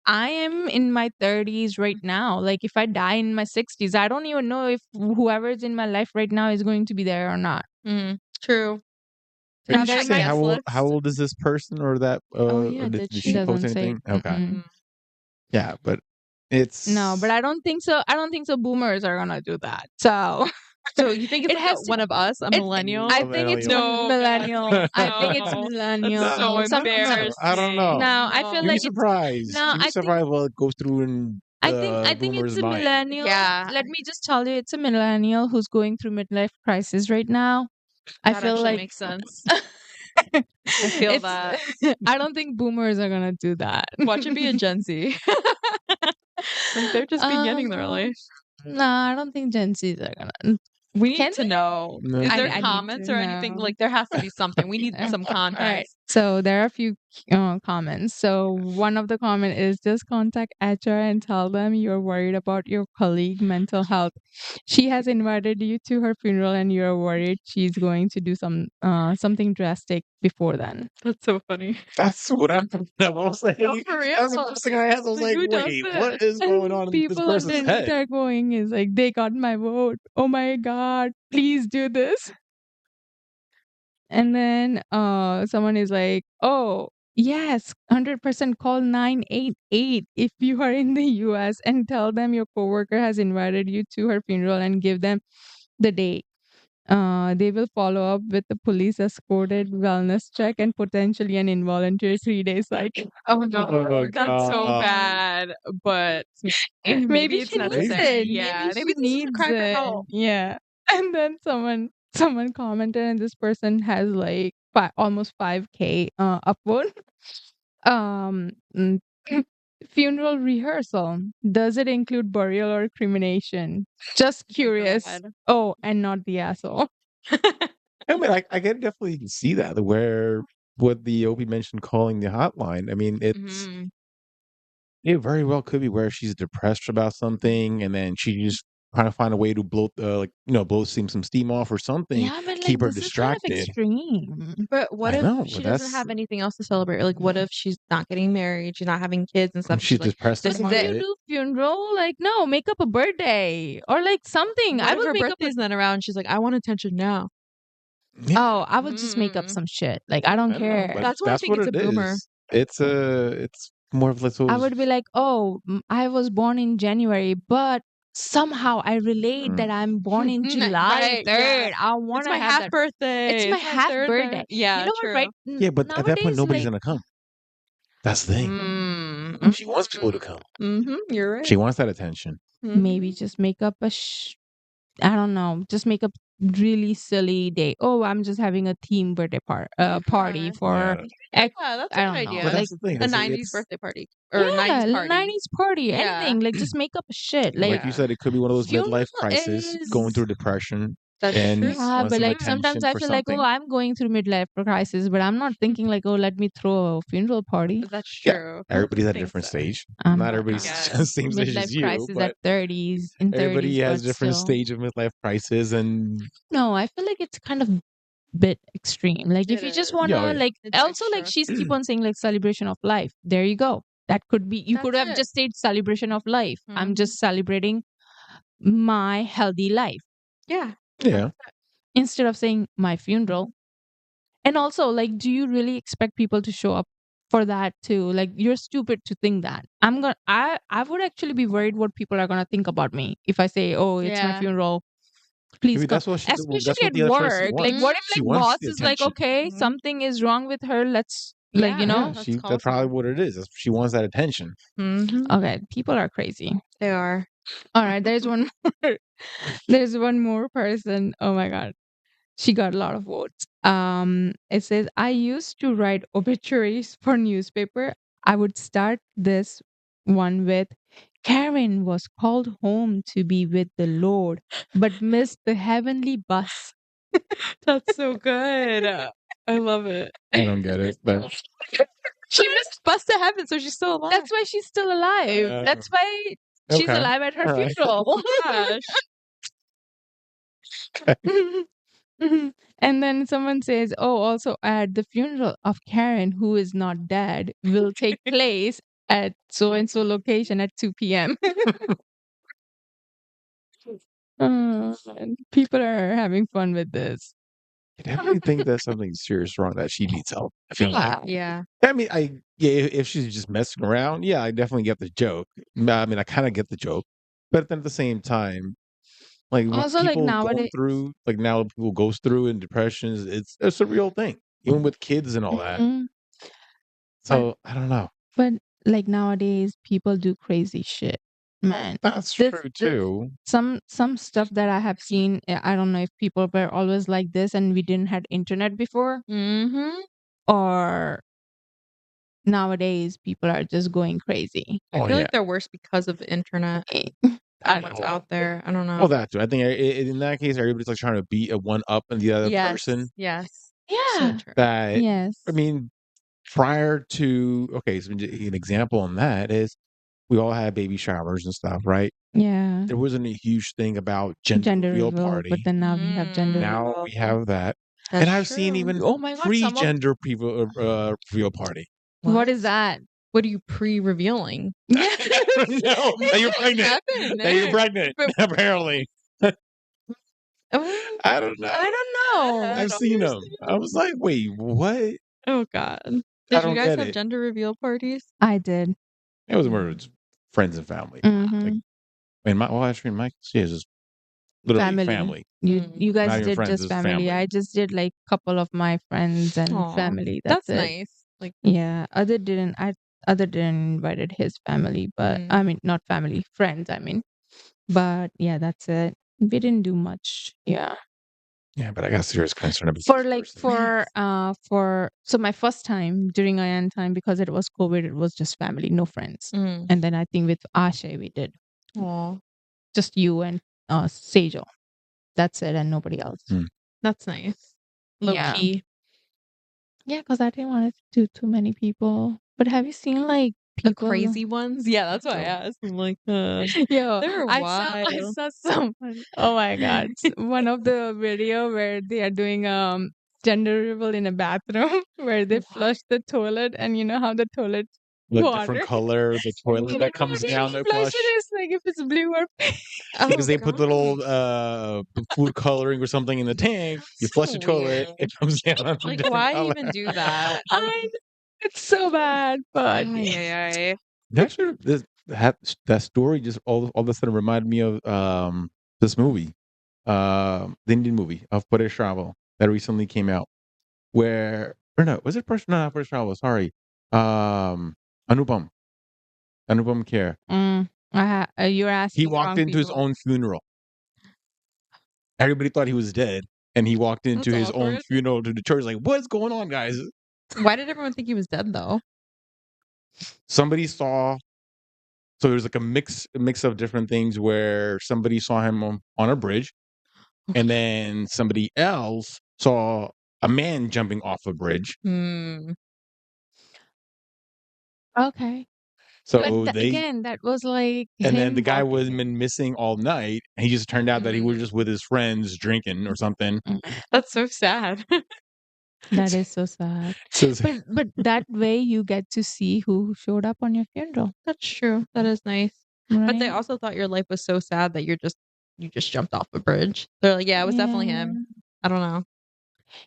I am in my 30s right now. Like, if I die in my 60s, I don't even know if whoever's in my life right now is going to be there or not. True. Did Have she that say guest list. how old is this person or that? Oh, yeah, Or did did she? she post Doesn't say. anything? Okay. Mm-mm. Yeah, but it's No, but I don't think so. I don't think so. Boomers are gonna do that. So, So you think it's It like has to- one of us, a millennial? I think it's Millennial. one millennial. I think it's No. millennial. That's so Some- embarrassing. I don't know. No, I feel You'd be like it's surprised. no, You'd be I think- surprised what goes through in I think it's boomer's a mind. millennial. Yeah. Let me just tell you, it's a millennial who's going through midlife crisis right now. I That feel actually like makes sense. I feel it's- that. I don't think boomers are gonna do that. Watch it be a Gen Z. Like they're just beginning their life. No, I don't think Gen Zs are gonna. We need Can to they? know. No. Is I there need to comments or anything? know. Like there has to be something. We need some All right. context. So there are a few comments. So one of the comment is just contact HR and tell them you're worried about your colleague mental health. She has invited you to her funeral and you're worried she's going to do something drastic before then. That's so funny. That's what I'm thinking of. I was like, No, for real? that's the first thing I had. I was Like, like, who does wait, this? what is going on in this People person's underneath head? are going is like, they got my vote. Oh my God, please do this. And then someone is like, oh, yes, 100% call 988 if you are in the US and tell them your coworker has invited you to her funeral and give them the date. They will follow up with the police escorted wellness check and potentially an involuntary 3-day cycle. Oh no, Oh, that's so God. bad. But maybe it's she needs necessary. it. Yeah, Maybe this is a needs cry for it. help. Yeah. And then someone commented, and this person has like almost 5K upvote. Mm, funeral rehearsal. Does it include burial or cremation? Just curious. God. Oh, and not the asshole. I mean, I can definitely see that where what the OP mentioned calling the hotline. I mean, it's Mhm. it very well could be where she's depressed about something, and then she just trying to find a way to blow blow some steam off or something. Yeah, but keep her this is kind of distracted. extreme. But what I if know, she but doesn't have anything else to celebrate? Like, what if she's not getting married, she's not having kids and stuff? And she's she's like, depressed this is about Do it. you it. do funeral? Like, no, make up a birthday or like something. What I if would her make up. birthday's not around? She's like, I want attention now. Yeah, Oh, I would just make up Mm. some shit. Like, I don't I know, care. but That's why I that's think what it's a it boomer. is. It's more of like I those. would be like, oh, I was born in January, but somehow I relate that I'm born in July Right, yeah. 3rd. I want It's to my have half that. birthday. It's my half third birthday. Yeah, You know true. what, right? Yeah, but at that point, Nowadays, nobody's like, gonna come. That's the thing. Mm. She wants people to come. You're right. She wants that attention. maybe just make up a I don't know, just make up really silly day. Oh, I'm just having a team birthday party for Yeah, that's a I good don't know, idea. but like that's the thing. A It's like 90s it's birthday party or a 90s party. 90s party, Yeah. anything. Like just make up a shit. Like like you said, it could be one of those funeral midlife crises, going is through depression, That's and true. yeah, want but some like sometimes attention I for feel like, oh, something. I'm going through midlife crisis, but I'm not thinking like, oh, let me throw a funeral party. That's Yeah, true. everybody's I at a think different so. stage. I'm Not not everybody's Yeah. the same stage as midlife you, crisis at but 30s in everybody 30s, has but different still. stage of midlife crisis, and No, I feel like it's kind of bit extreme. Like if It you just is. wanna yeah, oh, yeah. like It's also like extra. she's keep on saying like celebration of life. There you go. That could be you could That's have it. just said celebration of life. I'm Mhm. just celebrating my healthy life Yeah. Yeah. instead of saying my funeral. And also like do you really expect people to show up for that too? Like you're stupid to think that. I would actually be worried what people are gonna think about me if I say, oh, it's my Yeah. funeral. Please Maybe come. that's what she. That's Especially what at the other person work. Like wants. what if She like wants boss the is like, attention. okay, Mhm. something is wrong with her. Let's like, Yeah. you know? Yeah, Let's she. call That's probably someone. what it is. She wants that attention. Okay, people are crazy. They are. All right, there's one more. There's one more person. Oh my god. She got a lot of votes. It says, I used to write obituaries for newspaper. I would start this one with Karen was called home to be with the Lord, but missed the heavenly bus. That's so good. I love it. I don't get it, but She missed bus to heaven, so she's still alive. That's why she's still alive. That's why she's okay. alive at her All right. funeral. Gosh. And then someone says, oh, also add the funeral of Karen, who is not dead, will take place at so and so location at 2 p.m. And people are having fun with this. I definitely think there's something serious wrong that she needs help. I feel like. Yeah. I mean, if she's just messing around, yeah, I definitely get the joke. I mean, I kind of get the joke, but then at the same time, like when Also, like people go nowadays, through, like now people goes through in depressions, it's a real thing, even with kids and all that. Mhm. So I don't know. But like nowadays, people do crazy shit, man. That's This, true this too. some stuff that I have seen. I don't know if people were always like this and we didn't had internet before, Mm-hmm. or nowadays people are just going crazy. I Oh feel yeah. like they're worse because of the internet Eh, and what's out there. I don't know. Well, that too. I think in that case, everybody's like trying to beat a one up on the other person. Yes. Yeah. So true. That Yes. I mean, prior to okay, so an example on that is we all had baby showers and stuff, right? Yeah. There wasn't a huge thing about gender Gender reveal reveal, party. but then now we have gender Now reveal. we have that, That's and I've seen true. even Oh my god, some of pre-gender reveal party. what is that? What are you pre-revealing? No, now you're pregnant. happened Now you're there? pregnant. Apparently, I don't know. I don't know. I I've don't seen them. I was like, wait, what? Oh God. I Did you don't guys get have it. gender reveal parties? I did. It was more just friends and family. Mhm. Like, and actually, my she is just literally family. You guys Not even did friends, just it's family. family. I just did like couple of my friends and Aw, family. That's it. nice. Like Yeah, other didn't invited his family, but I mean not family, friends, I mean. But yeah, that's it. We didn't do much. Yeah. Yeah, but I got serious concern about For this like person. for so my first time during IAN time, because it was COVID, it was just family, no friends. And then I think with Ashe we did Aw, just you and Sejal. That's it, and nobody else. that's nice. Low Yeah. key. Yeah, because I didn't want to do too many people. But have you seen like The people. crazy ones? Yeah, that's why I asked. I'm like, Yo, they're I wild. saw someone. Oh my god, one of the video where they are doing gender reveal in a bathroom where they flush the toilet, and you know how the toilet Like water. different color, the toilet that comes down They the flush flush. it is like if it's blue or pink. Oh, Because they put little gosh. food coloring or something in the tank. You flush the toilet, it comes down on a Like, different why color. even do that? It's so bad, but Ay. Actually, that story just all of a sudden reminded me of this movie, the Indian movie of Paresh Travel that recently came out. Where or no, was it Paresh? No, not Paresh Travel. Sorry, Anupam, Anupam Kher. you're asking He the walked wrong into his people. own funeral. Everybody thought he was dead, and he walked into That's his own awkward. funeral to the church. Like, what's going on, guys? Why did everyone think he was dead though? Somebody saw. So there's like a mix of different things where somebody saw him on a bridge, and then somebody else saw a man jumping off a bridge. Hmm. Okay. So But they again, that was like and then the him guy was walking. been missing all night. And he just turned out that he was just with his friends drinking or something. That's so sad. That is so sad. So But that way you get to see who showed up on your funeral, That's true. That is nice. But they right? also thought your life was so sad that you just jumped off a bridge. They're like, yeah, it was definitely Yeah. him. I don't know.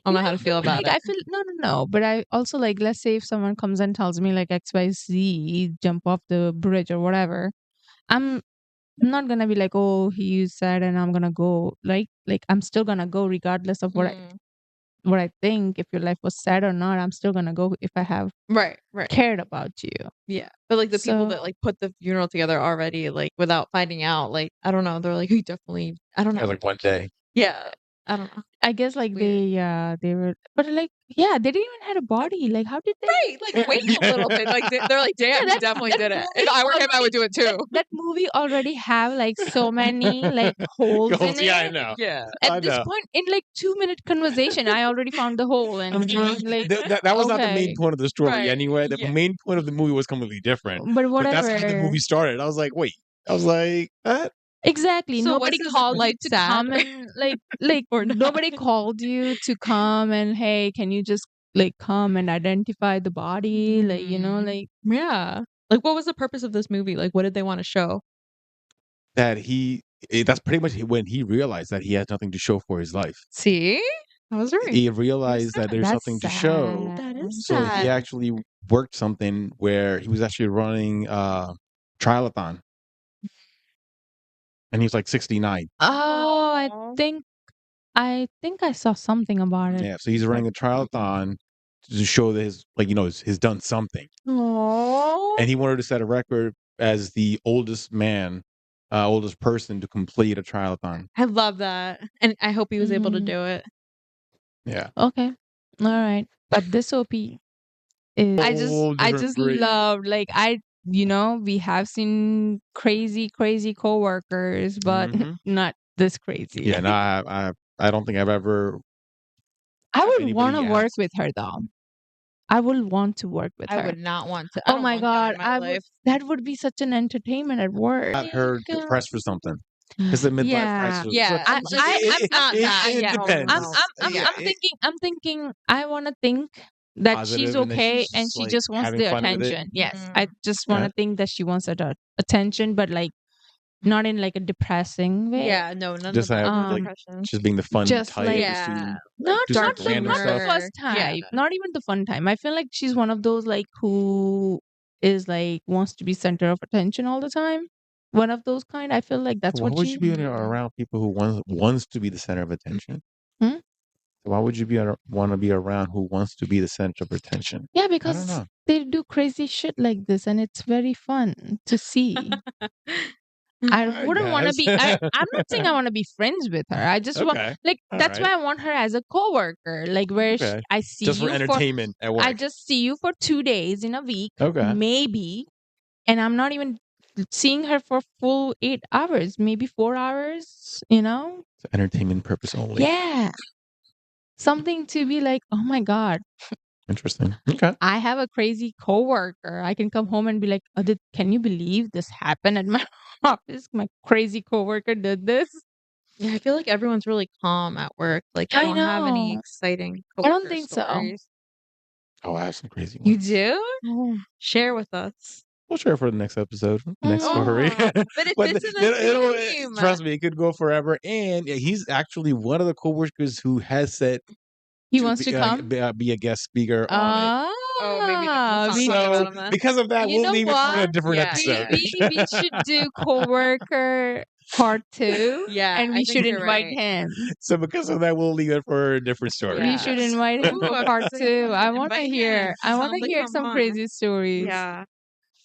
I don't know how to feel about Right. it. I feel no. But I also like, let's say if someone comes and tells me like XYZ jump off the bridge or whatever, I'm not gonna be like, oh, he said and I'm gonna go. Like I'm still gonna go regardless of what I think. If your life was sad or not, I'm still gonna go if I have Right. cared about you. Yeah. But like the people So that like put the funeral together already, like without finding out, like I don't know, they're like, he definitely I don't yeah, know. like one day. Yeah. I don't know. I guess like Weird. they were, but like they didn't even had a body. Like how did they? Right, like wait a little bit. Like they're like, damn, he definitely did it. If I were him, I would do it too. That movie already have like so many like holes in Yeah, I it. know. Yeah. I At this know. point, in like 2-minute conversation, I already found the hole, and like That was not the main okay, point of the story Right. anyway. The Yeah. main point of the movie was completely different. but But that's how the whatever. movie started. I was like, wait. I was like, what? Exactly. So Nobody was his called you life to sad? come and like Or not? nobody called you to come and hey, can you just like come and identify the body? Like, you know, like Yeah. Like what was the purpose of this movie? Like what did they want to show? That that's pretty much when he realized that he has nothing to show for his life. See? That was very He realized that there's that's something to show. That is So he sad. actually worked something where he was actually running triathlon. And he was like 69. oh, Aw. I think I saw something about it. Yeah. So he's running a triathlon to show that he's done something. Aww. And he wanted to set a record as the oldest person to complete a triathlon. I love that. And I hope he was able to do it. Yeah. Okay. All right. But this OP is Whole I different just breed. love like we have seen crazy coworkers, but not this crazy. Yeah, no, I don't think I've ever I would anybody want to work asked. with her though. I would want to work with I her. would not want to. I Oh don't my want that god, in my life. that would be such an entertainment at work. Got her depressed for something. It's the midlife Yeah. crisis. Yeah, I like, it's not that. It Yeah. depends. Yeah, I'm thinking I want to think that she's positive and that okay she's and just, she like, just wants having the fun with it. attention. Yes. Mhm. I just want to Yeah. think that she wants attention, but like not in like a depressing way. Yeah, no, none Just of that. have, No like, depression. just being the fun Just type. like- just to Yeah, Not do some not the, random not the stuff. first Yeah. time. Not even the fun time. I feel like she's one of those like who is like wants to be center of attention all the time. One of those kind. I feel like that's Why what would she. you be around people who wants to be the center of attention? Hmm? Why would you want to be around who wants to be the center of attention? Yeah, I don't because know. they do crazy shit like this, and it's very fun to see. I wouldn't want to be. I'm not saying I want to be friends with her. I just want Okay. like All that's right. why I want her as a coworker. Like where Okay. I see Just for you entertainment at work. I just see you for 2 days in a week, Okay. maybe, and I'm not even seeing her for full 8 hours, maybe 4 hours. You know? For entertainment purpose only. Yeah, something to be like, oh my god, Interesting. Okay. I have a crazy coworker. I can come home and be like, Adit, can you believe this happened at my office? My crazy coworker did this. Yeah, I feel like everyone's really calm at work. Like, I don't have any know. exciting I don't coworker think so. stories. Oh, I have some crazy You ones. do? Oh, share with us. We'll share for the next episode, next story. Oh, but it But fits in a theme. trust me, it could go forever. And he's actually one of the coworkers who has said He to wants to come? be a guest speaker on it. Oh, maybe let's not We, talk So about him then. because of that, you we'll know leave it for a what? different Yeah, episode. We should do coworker part 2. Yeah, and I we think should you're invite right. him. So because of that, we'll leave it for a different story. We should Yes. invite him Ooh, for I'm part excited. 2. I want to Invite hear. him. I want Tell him to to hear come some on. crazy stories. Yeah,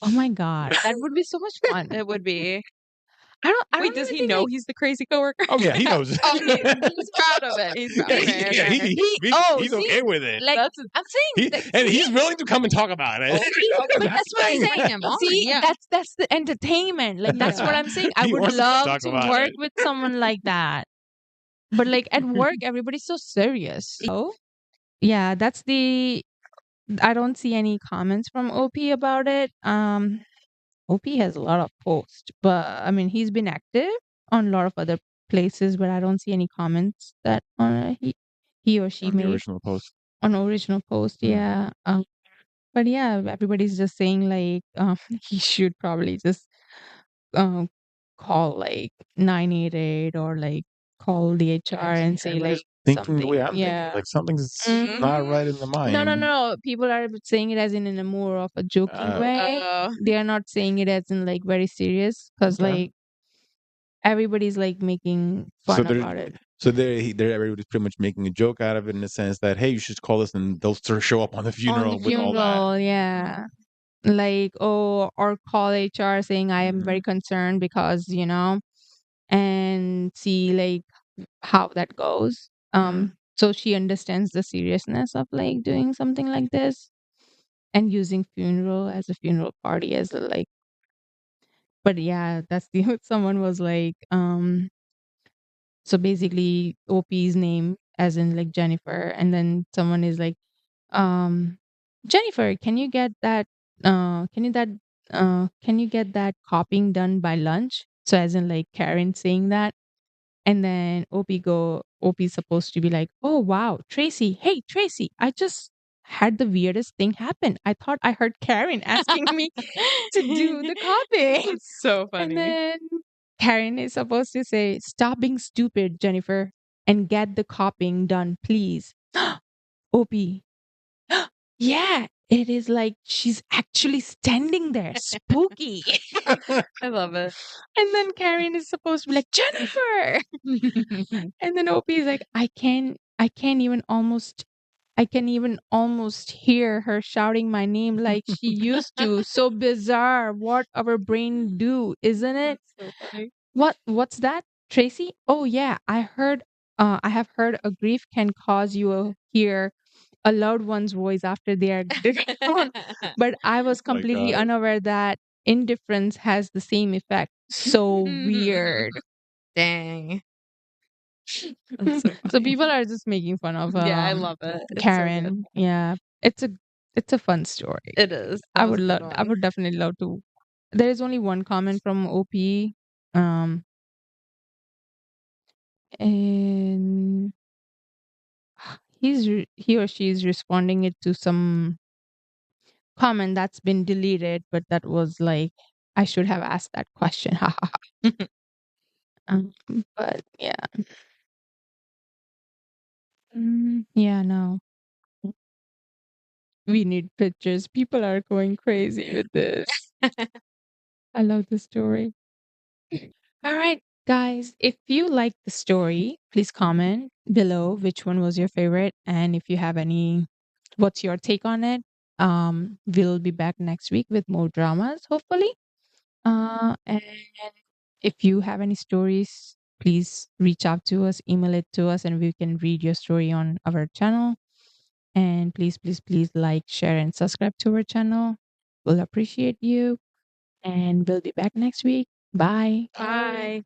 Oh my god, that would be so much fun. it would be. I don't Wait, does even he think, know like, he's the crazy coworker? Oh yeah, he knows. Oh, he's proud of it. He's proud. Yeah, Okay, yeah, okay. he's see, okay with it. like That's I'm saying, And he's willing to come and talk about it. Okay, but that's what I'm the saying. Bring him on, See, yeah. that's the entertainment. Like that's what Yeah. I'm saying. I He would wants to love talk to about work it. with someone like that. But like at work, everybody's so serious. So yeah, that's the. I don't see any comments from OP about it. OP has a lot of posts, but I mean he's been active on a lot of other places, but I don't see any comments that he or she On the made original post. on original post. Mm. Yeah. But yeah, everybody's just saying like he should probably just um call like 988 or like call the HR and say like Everybody's thinking the way something. I'm thinking. Yeah. Like something's Mhm. not right in the No, mind. no. People are saying it as in a more of a joking way. They are not saying it as in like very serious because Okay. like everybody's like making So fun they're about it. so they're everybody's pretty much making a joke out of it in the sense that hey, you should call us and they'll sort of show up on the On funeral the with all that. funeral, yeah. Like, oh, or call HR saying I am very concerned because, and see like how that goes. So she understands the seriousness of like doing something like this and using funeral as a funeral party as a like. But yeah, that's the someone was like, so basically OP's name as in like Jennifer, and then someone is like, um, Jennifer, can you get that copying done by lunch? So as in like Karen saying that. And then OP's supposed to be like, oh wow, Tracy, hey Tracy, I just had the weirdest thing happen. I thought I heard Karen asking me to do the copying. That's so And funny. then Karen is supposed to say, stop being stupid, Jennifer, and get the copying done, please. OP. Yeah, it is like she's actually standing there. Spooky. I love it. And then Karen is supposed to be like, Jennifer. And then OP is like, I can even almost hear her shouting my name like she used to. So bizarre what our brain do, isn't it? So funny. What's that, Tracy? Oh yeah, I have heard a grief can cause you to hear a loved one's voice after they are gone. But I was Oh my completely God. unaware that indifference has the same effect. So weird. Dang. That's so So funny. people are just making fun of Yeah, I love it. It's so good. Karen. Yeah. It's a fun story. It is. I That was would a good love I one. would definitely love to. There is only one comment from OP. And he or she is responding it to some comment that's been deleted, but that was like I should have asked that question. um, but yeah. Yeah, no. We need pictures. People are going crazy with this. I love the story. All right, guys. If you like the story, please comment below which one was your favorite. And if you have what's your take on it? We'll be back next week with more dramas, hopefully. And if you have any stories, please reach out to us, email it to us, and we can read your story on our channel. And please like, share, and subscribe to our channel. We'll appreciate you. And we'll be back next week. Bye. Bye.